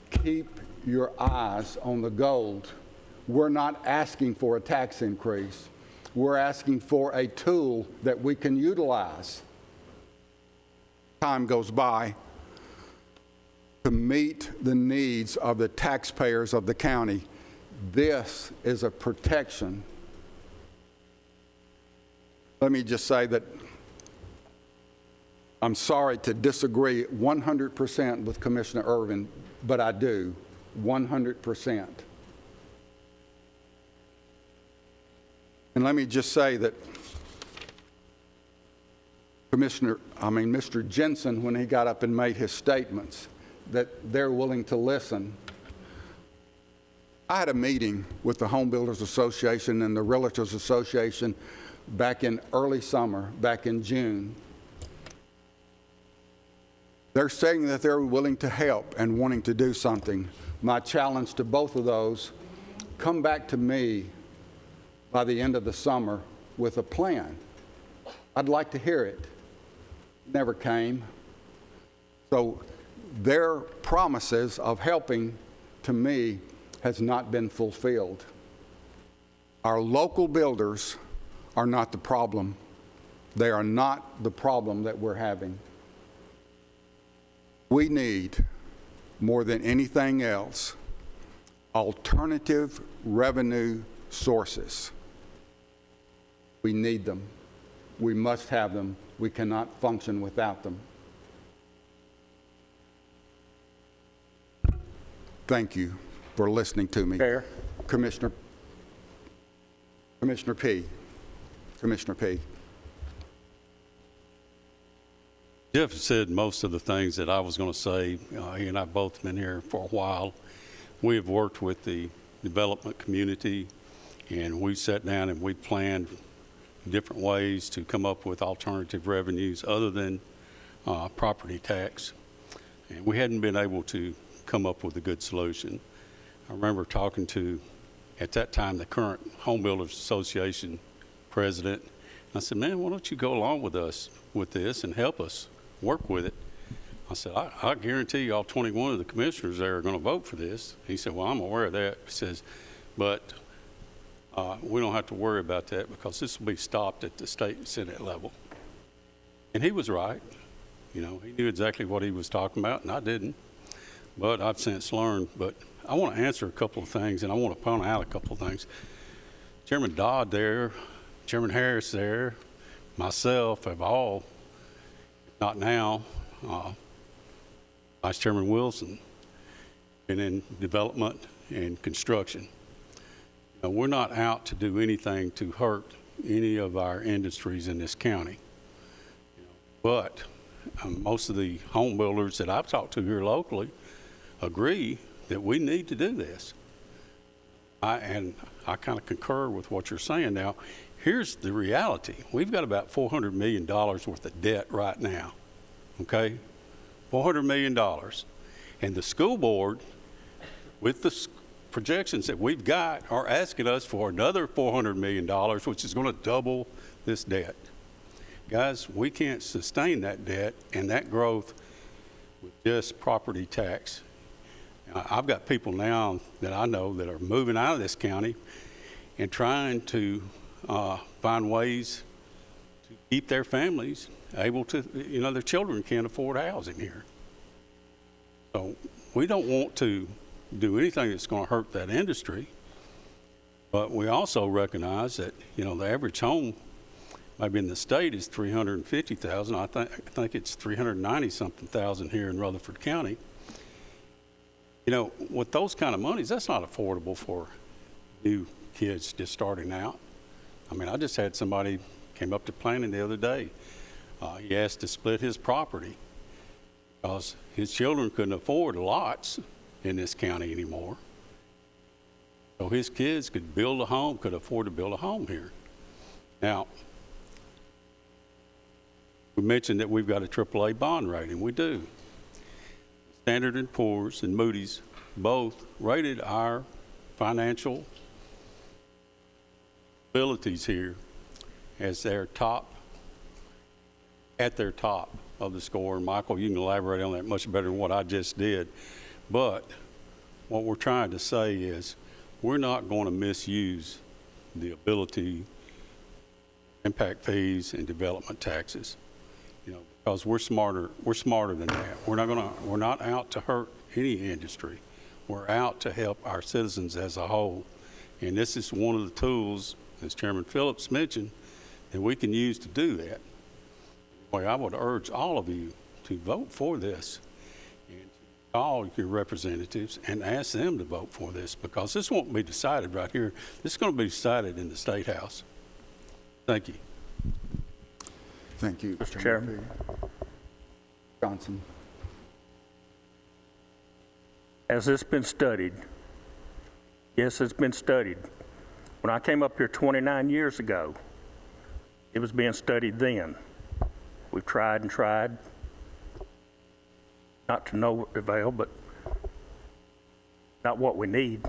keep your eyes on the gold. We're not asking for a tax increase. We're asking for a tool that we can utilize. Time goes by to meet the needs of the taxpayers of the county. This is a protection. Let me just say that I'm sorry to disagree 100% with Commissioner Irvin, but I do, 100%. And let me just say that Mr. Jensen, when he got up and made his statements, that they're willing to listen. I had a meeting with the Home Builders Association and the Realtors Association back in early summer, back in June. They're saying that they're willing to help and wanting to do something. My challenge to both of those, come back to me by the end of the summer with a plan. I'd like to hear it. Never came. So their promises of helping, to me, has not been fulfilled. Our local builders are not the problem. They are not the problem that we're having. We need, more than anything else, alternative revenue sources. We need them. We must have them. We cannot function without them. Thank you for listening to me. Chair. Commissioner P. Commissioner P. Jeff said most of the things that I was going to say. He and I have both been here for a while. We have worked with the development community, and we sat down and we planned different ways to come up with alternative revenues other than property tax. And we hadn't been able to come up with a good solution. I remember talking to, at that time, the current Home Builders Association president. I said, man, why don't you go along with us with this and help us work with it? I said, I guarantee you all 21 of the commissioners there are going to vote for this. He said, well, I'm aware of that. He says, but we don't have to worry about that because this will be stopped at the state and Senate level. And he was right. You know, he knew exactly what he was talking about, and I didn't. But I've since learned. But I want to answer a couple of things, and I want to point out a couple of things. Chairman Dodd there, Chairman Harris there, myself have all, not now, Vice Chairman Wilson, been in development and construction. Now, we're not out to do anything to hurt any of our industries in this county. But most of the home builders that I've talked to here locally agree that we need to do this. And I kind of concur with what you're saying. Now, here's the reality. We've got about $400 million worth of debt right now, okay? $400 million. And the school board, with the projections that we've got, are asking us for another $400 million, which is going to double this debt. Guys, we can't sustain that debt and that growth with just property tax. I've got people now that I know that are moving out of this county and trying to find ways to keep their families able to, you know, their children can't afford housing here. So we don't want to do anything that's going to hurt that industry, but we also recognize that, you know, the average home maybe in the state is $350,000. I think it's $390-something thousand here in Rutherford County. You know, with those kind of monies, that's not affordable for new kids just starting out. I mean, I just had somebody came up to planning the other day. He asked to split his property because his children couldn't afford lots in this county anymore. So his kids could build a home, could afford to build a home here. Now, we mentioned that we've got a AAA bond rating. We do. Standard & Poor's and Moody's both rated our financial abilities here as their top, at their top of the score. And Michael, you can elaborate on that much better than what I just did. But what we're trying to say is we're not going to misuse the ability impact fees and development taxes. You know, because we're smarter than that. We're not out to hurt any industry. We're out to help our citizens as a whole. And this is one of the tools, as Chairman Phillips mentioned, that we can use to do that. Anyway, I would urge all of you to vote for this and call your representatives and ask them to vote for this, because this won't be decided right here. This is going to be decided in the State House. Thank you. Thank you, Mr. Chairman. Johnson. Has this been studied? Yes, it's been studied. When I came up here 29 years ago, it was being studied then. We've tried and tried, not to no avail, but not what we need.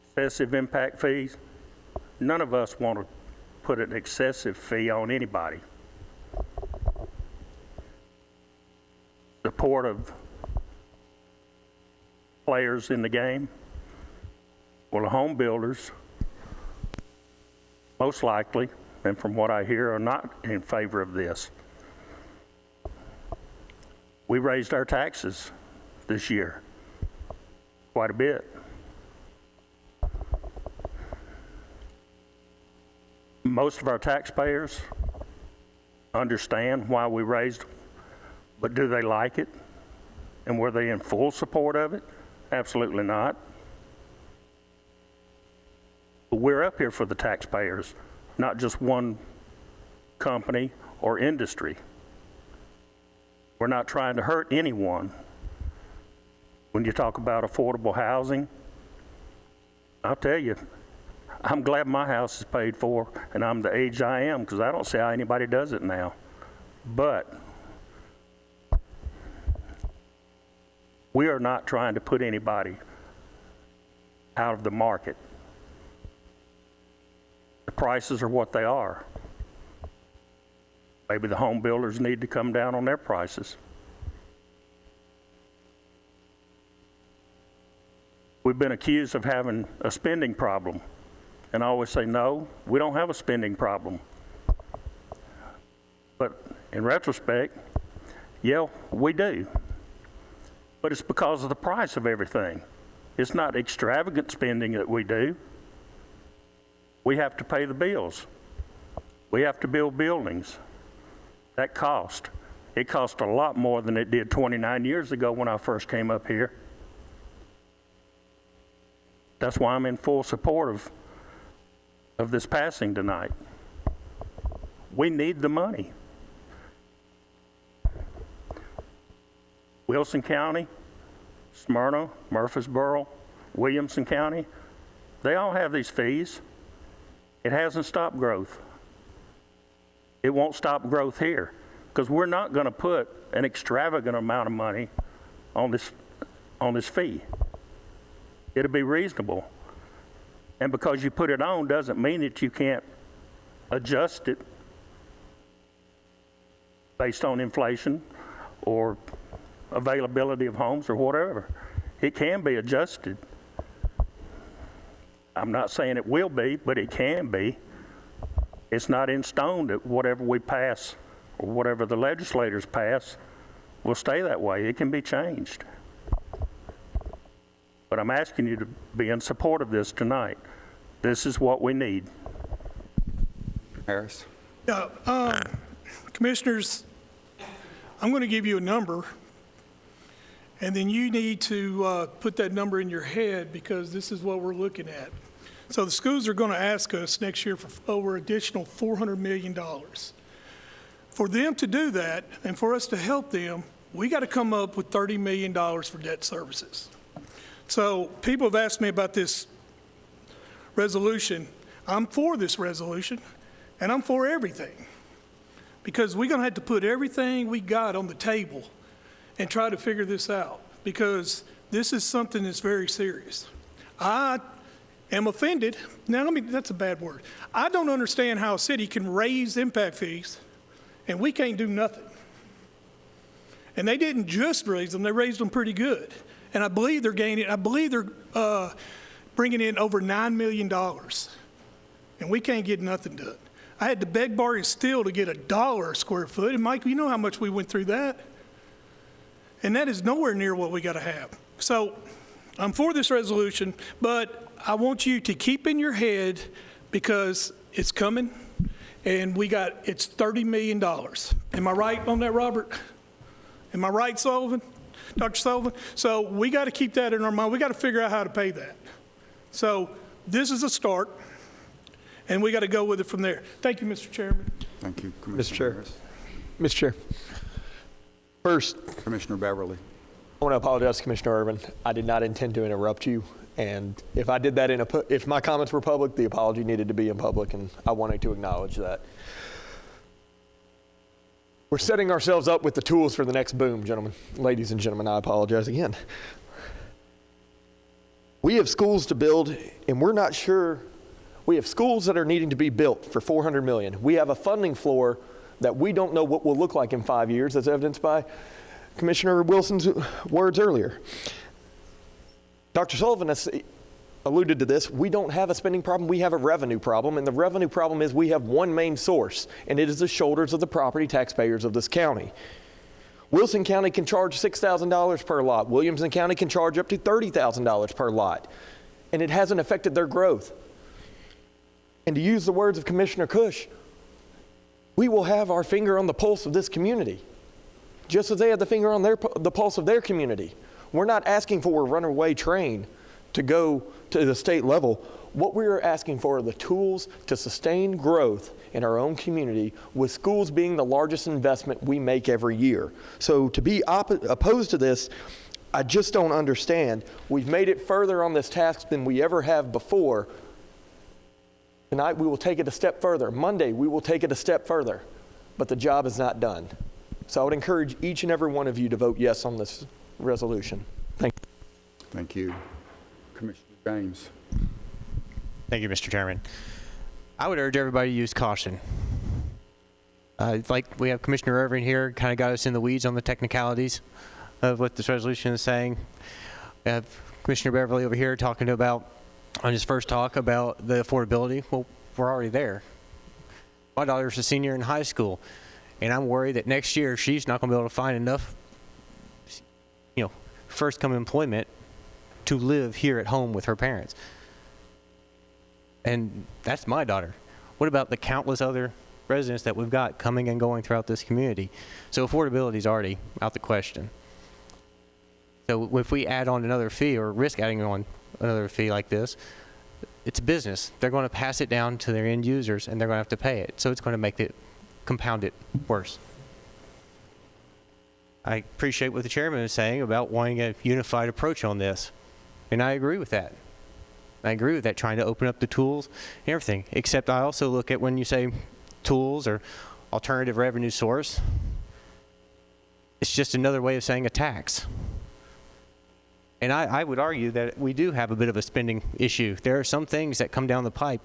Excessive impact fees. None of us want to put an excessive fee on anybody. Support of players in the game. Well, the home builders, most likely, and from what I hear, are not in favor of this. We raised our taxes this year quite a bit. Most of our taxpayers understand why we raised them, but do they like it? And were they in full support of it? Absolutely not. But we're up here for the taxpayers, not just one company or industry. We're not trying to hurt anyone. When you talk about affordable housing, I'll tell you, I'm glad my house is paid for and I'm the age I am, because I don't see how anybody does it now. But we are not trying to put anybody out of the market. The prices are what they are. Maybe the home builders need to come down on their prices. We've been accused of having a spending problem. And I always say, no, we don't have a spending problem. But in retrospect, yeah, we do. But it's because of the price of everything. It's not extravagant spending that we do. We have to pay the bills. We have to build buildings. That cost. It cost a lot more than it did 29 years ago when I first came up here. That's why I'm in full support of this passing tonight. We need the money. Wilson County, Smyrna, Murfreesboro, Williamson County, they all have these fees. It hasn't stopped growth. It won't stop growth here, because we're not going to put an extravagant amount of money on this fee. It'll be reasonable. And because you put it on doesn't mean that you can't adjust it based on inflation or availability of homes or whatever. It can be adjusted. I'm not saying it will be, but it can be. It's not in stone that whatever we pass or whatever the legislators pass will stay that way. It can be changed. But I'm asking you to be in support of this tonight. This is what we need. Harris. Yeah, Commissioners, I'm going to give you a number, and then you need to put that number in your head, because this is what we're looking at. So the schools are going to ask us next year for over additional $400 million. For them to do that, and for us to help them, we got to come up with $30 million for debt services. So people have asked me about this resolution. I'm for this resolution, and I'm for everything, because we're going to have to put everything we got on the table and try to figure this out, because this is something that's very serious. I am offended. Now, that's a bad word. I don't understand how a city can raise impact fees and we can't do nothing. And they didn't just raise them, they raised them pretty good. And I believe they're bringing in over $9 million and we can't get nothing done. I had to beg, borrow, and steal to get $1 a square foot, and Mike, you know how much we went through that? And that is nowhere near what we got to have. So I'm for this resolution, but I want you to keep in your head, because it's coming, and it's $30 million. Am I right on that, Robert? Am I right, Sullivan? Dr. Sullivan? So we got to keep that in our mind. We got to figure out how to pay that. So this is a start, and we got to go with it from there. Thank you, Mr. Chairman. Thank you, Mr. Commissioner Chair. Harris. Mr. Chair. First, Commissioner Beverly. I want to apologize to Commissioner Irvin. I did not intend to interrupt you. And if I did that if my comments were public, the apology needed to be in public, and I wanted to acknowledge that. We're setting ourselves up with the tools for the next boom, gentlemen. Ladies and gentlemen, I apologize again. We have schools to build, and we're not sure. We have schools that are needing to be built for $400 million. We have a funding floor that we don't know what will look like in 5 years, as evidenced by Commissioner Wilson's words earlier. Dr. Sullivan has alluded to this. We don't have a spending problem, we have a revenue problem, and the revenue problem is we have one main source, and it is the shoulders of the property taxpayers of this county. Wilson County can charge $6,000 per lot. Williamson County can charge up to $30,000 per lot, and it hasn't affected their growth. And to use the words of Commissioner Cush, we will have our finger on the pulse of this community, just as they had the finger on the pulse of their community. We're not asking for a runaway train to go to the state level. What we are asking for are the tools to sustain growth in our own community, with schools being the largest investment we make every year. So to be opposed to this, I just don't understand. We've made it further on this task than we ever have before. Tonight we will take it a step further. Monday we will take it a step further, but the job is not done. So I would encourage each and every one of you to vote yes on this resolution. Thank you. Thank you. Commissioner James. Thank you, Mr. Chairman. I would urge everybody to use caution. Like we have Commissioner Irvin here, kind of got us in the weeds on the technicalities of what this resolution is saying. We have Commissioner Beverly over here talking about, on his first talk, about the affordability. Well, we're already there. My daughter's a senior in high school, and I'm worried that next year she's not going to be able to find enough, first-come employment to live here at home with her parents. And that's my daughter. What about the countless other residents that we've got coming and going throughout this community? So affordability is already out the question. So if we add on another fee, or risk adding on another fee like this, it's a business. They're going to pass it down to their end users, and they're going to have to pay it. So it's going to make it, compound it worse. I appreciate what the chairman is saying about wanting a unified approach on this, and I agree with that. I agree with that, trying to open up the tools and everything, except I also look at when you say tools or alternative revenue source, it's just another way of saying a tax. And I would argue that we do have a bit of a spending issue. There are some things that come down the pipe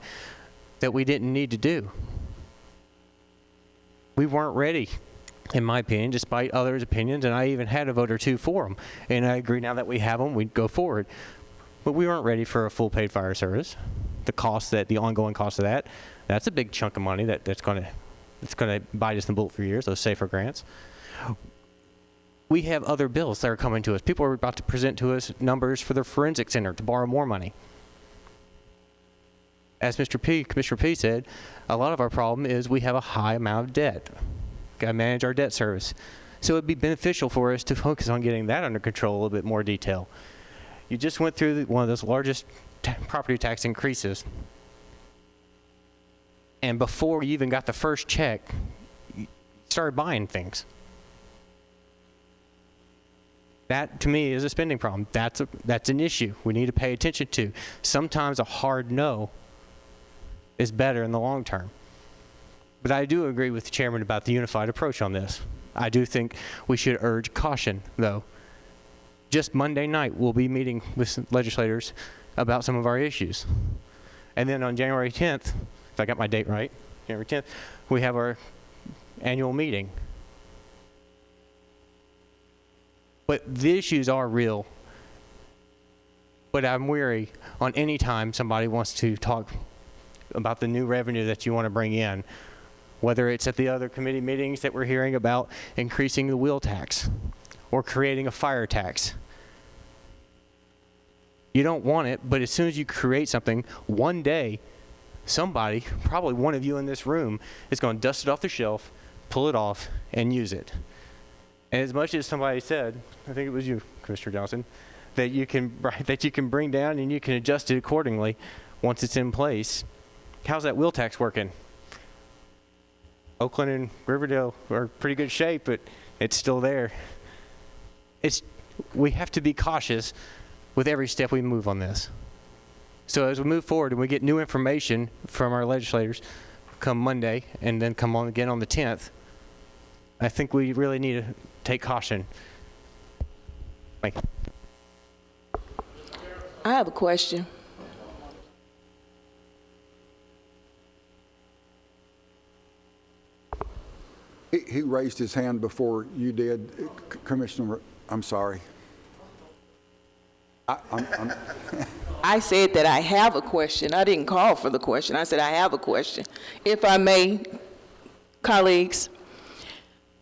that we didn't need to do. We weren't ready, in my opinion, despite others' opinions, and I even had a vote or two for them. And I agree now that we have them, we'd go forward. But we weren't ready for a full paid fire service. The ongoing cost of that, that's a big chunk of money that's going to bite us in the bullet for years, those SAFER grants. We have other bills that are coming to us. People are about to present to us numbers for the forensic center to borrow more money. As Commissioner P said, a lot of our problem is we have a high amount of debt. Got to manage our debt service. So it'd be beneficial for us to focus on getting that under control a little bit more detail. You just went through one of those largest property tax increases. And before you even got the first check, you started buying things. That, to me, is a spending problem. That's an issue we need to pay attention to. Sometimes a hard no is better in the long term. But I do agree with the chairman about the unified approach on this. I do think we should urge caution, though. Just Monday night, we'll be meeting with legislators about some of our issues. And then on January 10th, if I got my date right, January 10th, we have our annual meeting. But the issues are real. But I'm weary on any time somebody wants to talk about the new revenue that you want to bring in, whether it's at the other committee meetings that we're hearing about increasing the wheel tax or creating a fire tax. You don't want it, but as soon as you create something, one day, somebody, probably one of you in this room, is going to dust it off the shelf, pull it off, and use it. And as much as somebody said, I think it was you, Commissioner Johnson, that you can bring down and you can adjust it accordingly once it's in place. How's that wheel tax working? Oakland and Riverdale are in pretty good shape, but it's still there. We have to be cautious with every step we move on this. So as we move forward and we get new information from our legislators come Monday and then come on again on the 10th, I think we really need to take caution. Thank you. I have a question. He raised his hand before you did. Commissioner, I'm sorry. I said that I have a question. I didn't call for the question. I said I have a question. If I may, colleagues.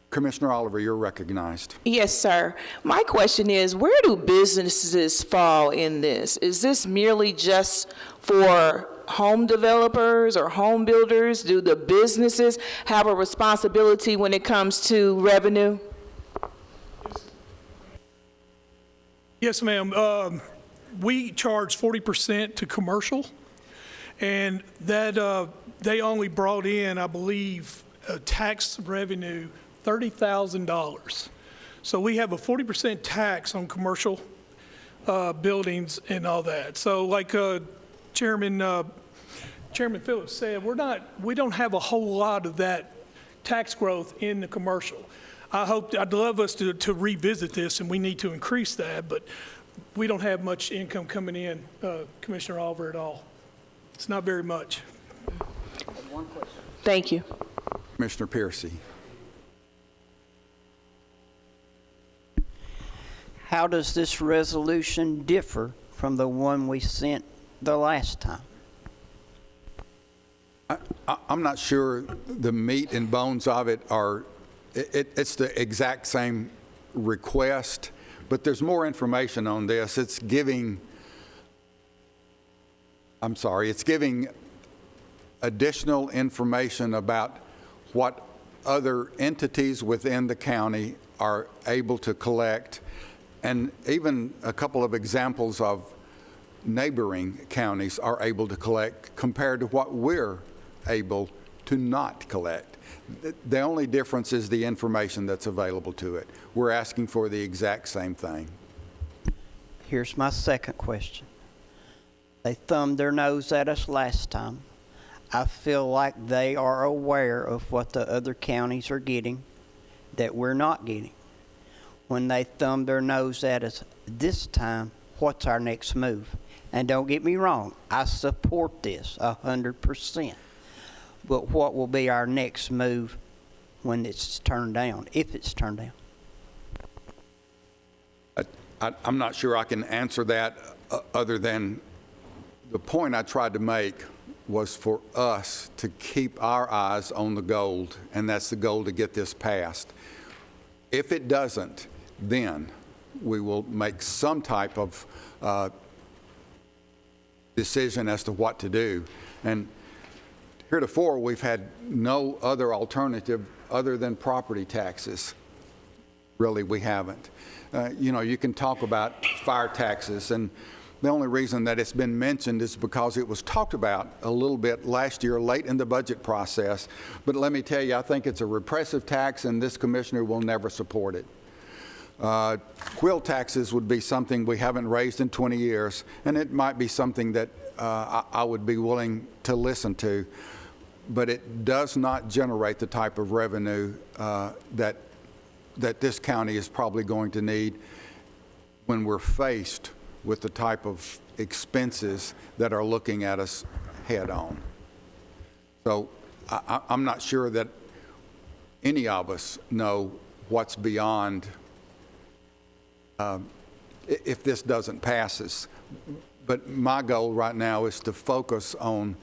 Commissioner Oliver, you're recognized. Yes, sir. My question is, where do businesses fall in this? Is this merely just for home developers or home builders? Do the businesses have a responsibility when it comes to revenue? Yes, ma'am. We charge 40% to commercial, and that they only brought in, I believe, tax revenue $30,000. So we have a 40% tax on commercial buildings and all that. So like Chairman Phillips said, we don't have a whole lot of that tax growth in the commercial. I'd love us to revisit this, and we need to increase that, but we don't have much income coming in, Commissioner Oliver, at all. It's not very much. Thank you. Commissioner Piercy. How does this resolution differ from the one we sent the last time? I'm not sure the meat and bones of it are, it's the exact same request, but there's more information on this. It's giving additional information about what other entities within the county are able to collect, and even a couple of examples of neighboring counties are able to collect compared to what we're able to not collect. The only difference is the information that's available to it. We're asking for the exact same thing. Here's my second question. They thumbed their nose at us last time. I feel like they are aware of what the other counties are getting that we're not getting. When they thumb their nose at us this time, what's our next move? And don't get me wrong, I support this 100%. But what will be our next move when it's turned down, if it's turned down? I'm not sure I can answer that other than the point I tried to make was for us to keep our eyes on the goal, and that's the goal to get this passed. If it doesn't, then we will make some type of decision as to what to do. And heretofore, we've had no other alternative other than property taxes. Really, we haven't. You can talk about fire taxes, and the only reason that it's been mentioned is because it was talked about a little bit last year, late in the budget process. But let me tell you, I think it's a repressive tax, and this commissioner will never support it. Quill taxes would be something we haven't raised in 20 years, and it might be something that I would be willing to listen to, but it does not generate the type of revenue that this county is probably going to need when we're faced with the type of expenses that are looking at us head on. So I'm not sure that any of us know what's beyond if this doesn't pass us. But my goal right now is to focus on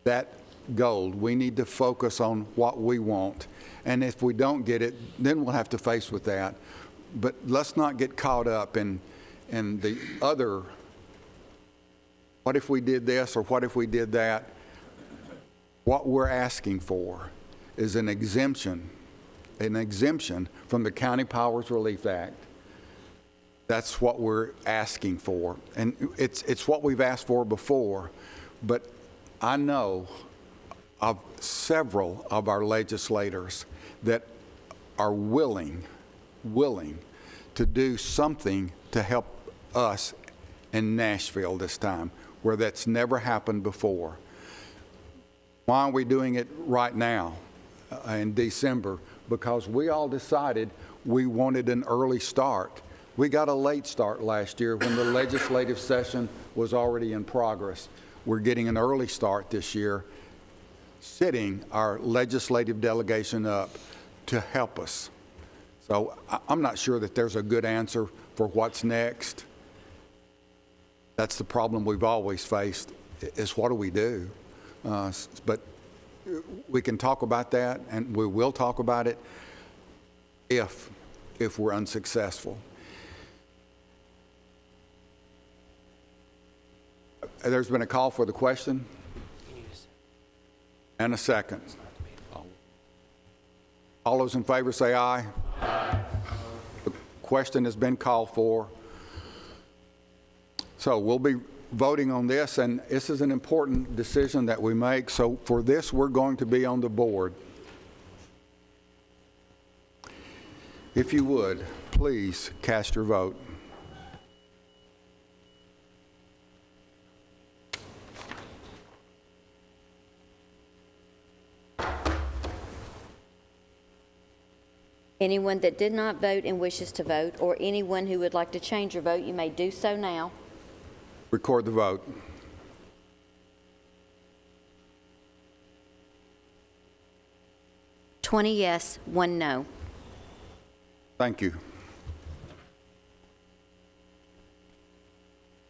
that gold. We need to focus on what we want. And if we don't get it, then we'll have to face with that. But let's not get caught up in the other, what if we did this or what if we did that? What we're asking for is an exemption from the County Powers Relief Act. That's what we're asking for. And it's what we've asked for before, but I know of several of our legislators that are willing to do something to help us in Nashville this time, where that's never happened before. Why are we doing it right now in December? Because we all decided we wanted an early start. We got a late start last year when the legislative session was already in progress. We're getting an early start this year, sitting our legislative delegation up to help us. So I'm not sure that there's a good answer for what's next. That's the problem we've always faced, is what do we do? But we can talk about that, and we will talk about it if we're unsuccessful. There's been a call for the question and a second. All those in favor say aye. Aye. The question has been called for. So we'll be voting on this, and this is an important decision that we make. So for this, we're going to be on the board. If you would, please cast your vote. Anyone that did not vote and wishes to vote, or anyone who would like to change your vote, you may do so now. Record the vote. "20 yes, 1 no." Thank you.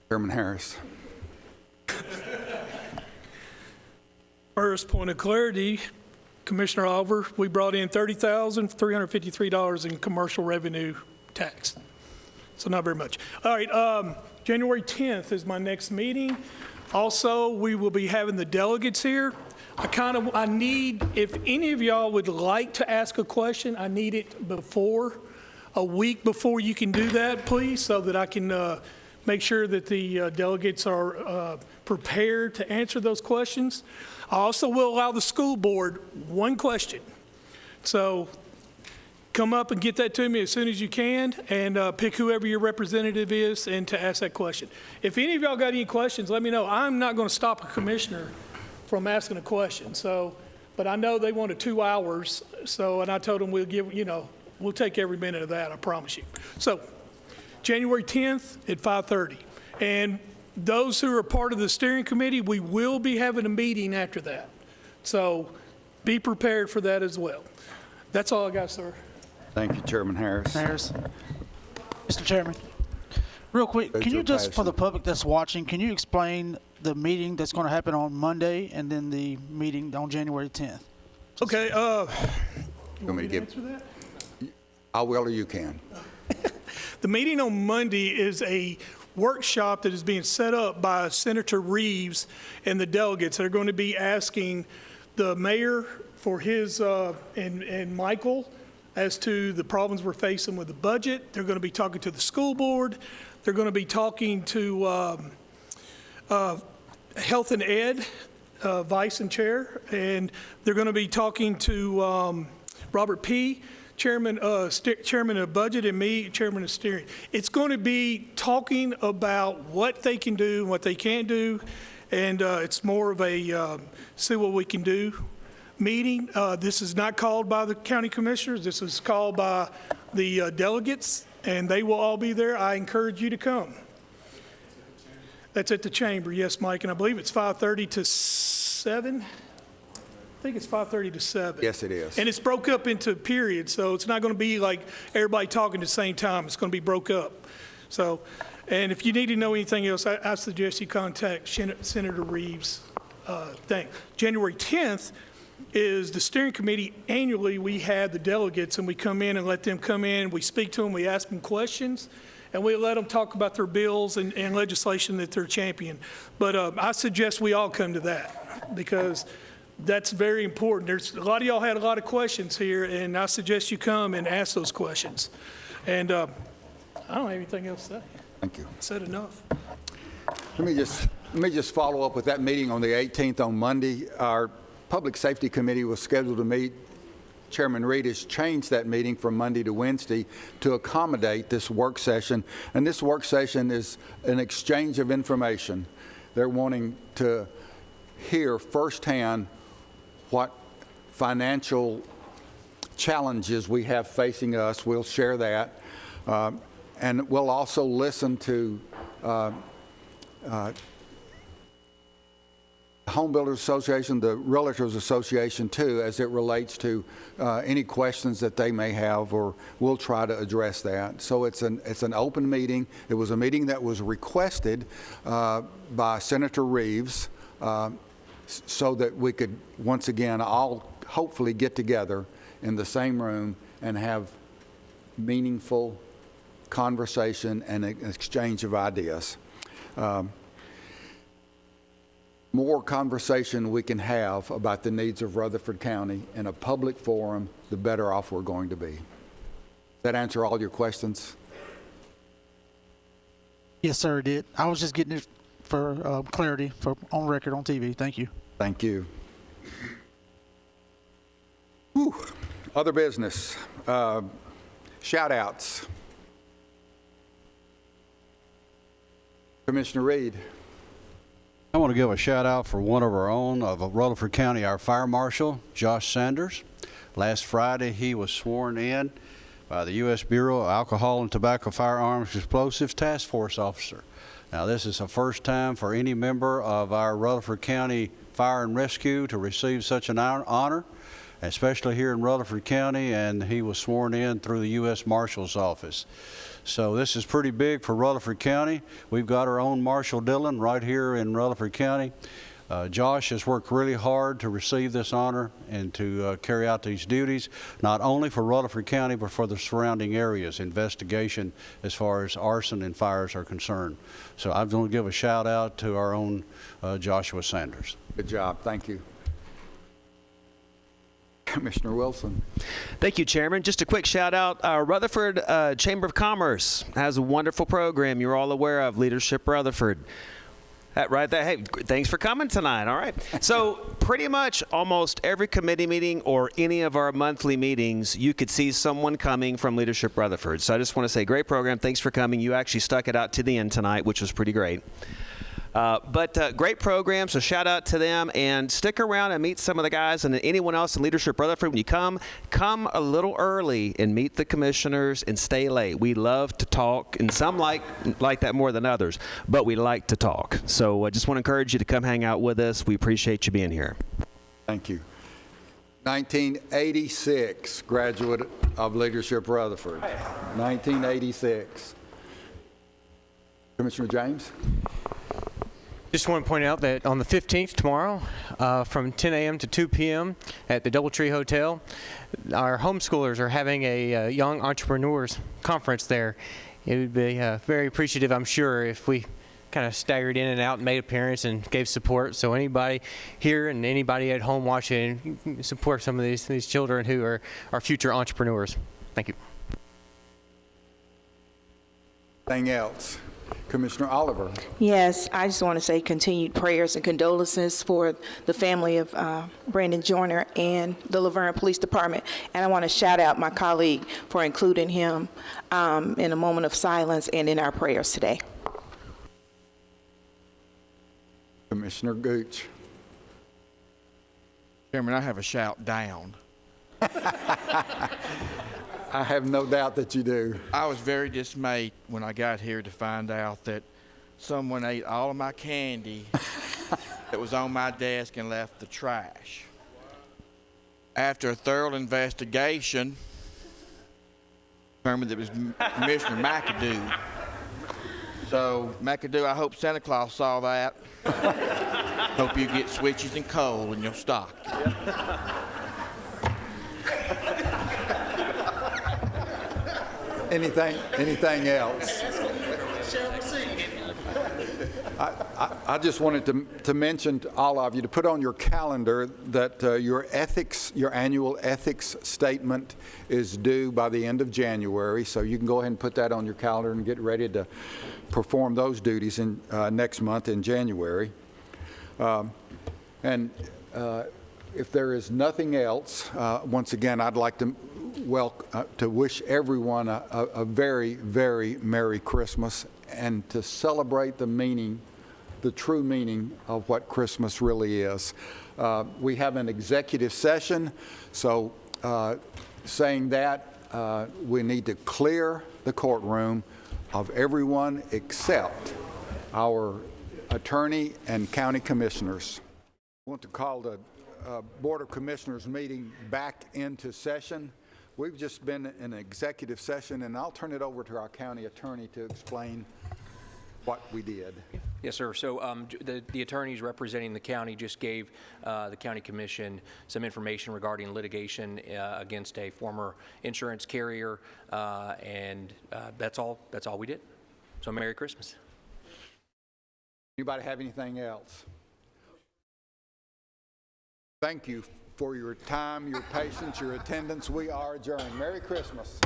Chairman Harris. First point of clarity, Commissioner Oliver, we brought in $30,353 in commercial revenue tax. So not very much. All right, January 10th is my next meeting. Also, we will be having the delegates here. I need, if any of y'all would like to ask a question, I need it a week before you can do that, please, so that I can make sure that the delegates are prepared to answer those questions. I also will allow the school board one question. So come up and get that to me as soon as you can, and pick whoever your representative is and to ask that question. If any of y'all got any questions, let me know. I'm not going to stop a commissioner from asking a question. So, but I know they wanted 2 hours, and I told them we'll give, we'll take every minute of that, I promise you. So January 10th at 5:30. And those who are part of the steering committee, we will be having a meeting after that. So be prepared for that as well. That's all I got, sir. Thank you, Chairman Harris. Mr. Chairman, real quick, can you just, for the public that's watching, can you explain the meeting that's going to happen on Monday and then the meeting on January 10th? Okay. You want me to answer that? I will, or you can. The meeting on Monday is a workshop that is being set up by Senator Reeves and the delegates. They're going to be asking the mayor for his and Michael as to the problems we're facing with the budget. They're going to be talking to the school board. They're going to be talking to Health and Ed, Vice and Chair, and they're going to be talking to Robert P., Chairman of Budget, and me, Chairman of Steering. It's going to be talking about what they can do and what they can't do, and it's more of a see what we can do meeting. This is not called by the county commissioners. This is called by the delegates, and they will all be there. I encourage you to come. That's at the chamber, yes, Mike, and I believe it's 5:30 to 7. I think it's 5:30 to 7. Yes, it is. And it's broke up into periods, so it's not going to be like everybody talking at the same time. It's going to be broke up. So, and if you need to know anything else, I suggest you contact Senator Reeves thing. January 10th is the steering committee. Annually, we have the delegates, and we come in and let them come in. We speak to them, we ask them questions, and we let them talk about their bills and legislation that they're championing. But I suggest we all come to that, because that's very important. There's a lot of y'all had a lot of questions here, and I suggest you come and ask those questions. And I don't have anything else to say. Thank you. I said enough. Let me just follow up with that meeting on the 18th on Monday. Our Public Safety Committee was scheduled to meet. Chairman Reed has changed that meeting from Monday to Wednesday to accommodate this work session. And this work session is an exchange of information. They're wanting to hear firsthand what financial challenges we have facing us. We'll share that. And we'll also listen to Home Builders Association, the Realtors Association too, as it relates to any questions that they may have, or we'll try to address that. So it's an open meeting. It was a meeting that was requested by Senator Reeves so that we could once again all hopefully get together in the same room and have meaningful conversation and an exchange of ideas. More conversation we can have about the needs of Rutherford County in a public forum, the better off we're going to be. Does that answer all your questions? Yes, sir, it did. I was just getting it for clarity, for on record on TV. Thank you. Thank you. Whew. Other business. Shout outs. Commissioner Reed. I want to give a shout out for one of our own of Rutherford County, our Fire Marshal, Josh Sanders. Last Friday, he was sworn in by the U.S. Bureau of Alcohol and Tobacco Firearms Explosives Task Force Officer. Now, this is the first time for any member of our Rutherford County Fire and Rescue to receive such an honor, especially here in Rutherford County, and he was sworn in through the U.S. Marshal's Office. So this is pretty big for Rutherford County. We've got our own Marshal Dillon right here in Rutherford County. Josh has worked really hard to receive this honor and to carry out these duties, not only for Rutherford County, but for the surrounding areas, investigation as far as arson and fires are concerned. So I'm going to give a shout out to our own Joshua Sanders. Good job. Thank you. Commissioner Wilson. Thank you, Chairman. Just a quick shout out. Rutherford Chamber of Commerce has a wonderful program you're all aware of, Leadership Rutherford. Right there. Hey, thanks for coming tonight. All right. So pretty much almost every committee meeting or any of our monthly meetings, you could see someone coming from Leadership Rutherford. So I just want to say, great program. Thanks for coming. You actually stuck it out to the end tonight, which was pretty great. But great program, so shout out to them, and stick around and meet some of the guys and anyone else in Leadership Rutherford. When you come a little early and meet the commissioners and stay late. We love to talk, and some like that more than others, but we like to talk. So I just want to encourage you to come hang out with us. We appreciate you being here. Thank you. 1986 graduate of Leadership Rutherford. 1986. Commissioner James? Just want to point out that on the 15th, tomorrow, from 10 a.m. to 2 p.m. at the Doubletree Hotel, our homeschoolers are having a Young Entrepreneurs Conference there. It would be very appreciative, I'm sure, if we kind of staggered in and out and made appearance and gave support. So anybody here and anybody at home watching, support some of these children who are our future entrepreneurs. Thank you. Anything else? Commissioner Oliver. Yes, I just want to say continued prayers and condolences for the family of Brandon Joyner and the Laverne Police Department. And I want to shout out my colleague for including him in a moment of silence and in our prayers today. Commissioner Gooch. Chairman, I have a shout down. I have no doubt that you do. I was very dismayed when I got here to find out that someone ate all of my candy that was on my desk and left the trash. After a thorough investigation, determined that it was Commissioner McAdoo. So, McAdoo, I hope Santa Claus saw that. Hope you get switches and coal in your stock. Anything else? I just wanted to mention to all of you to put on your calendar that your annual ethics statement is due by the end of January, so you can go ahead and put that on your calendar and get ready to perform those duties in next month in January. And if there is nothing else, once again, I'd like to wish everyone a very, very Merry Christmas and to celebrate the true meaning of what Christmas really is. We have an executive session, so saying that, we need to clear the courtroom of everyone except our attorney and county commissioners. I want to call the Board of Commissioners meeting back into session. We've just been in an executive session, and I'll turn it over to our county attorney to explain what we did. Yes, sir. So the attorneys representing the county just gave the county commission some information regarding litigation against a former insurance carrier, and that's all we did. So Merry Christmas. Anybody have anything else? Thank you for your time, your patience, your attendance. We are adjourned. Merry Christmas.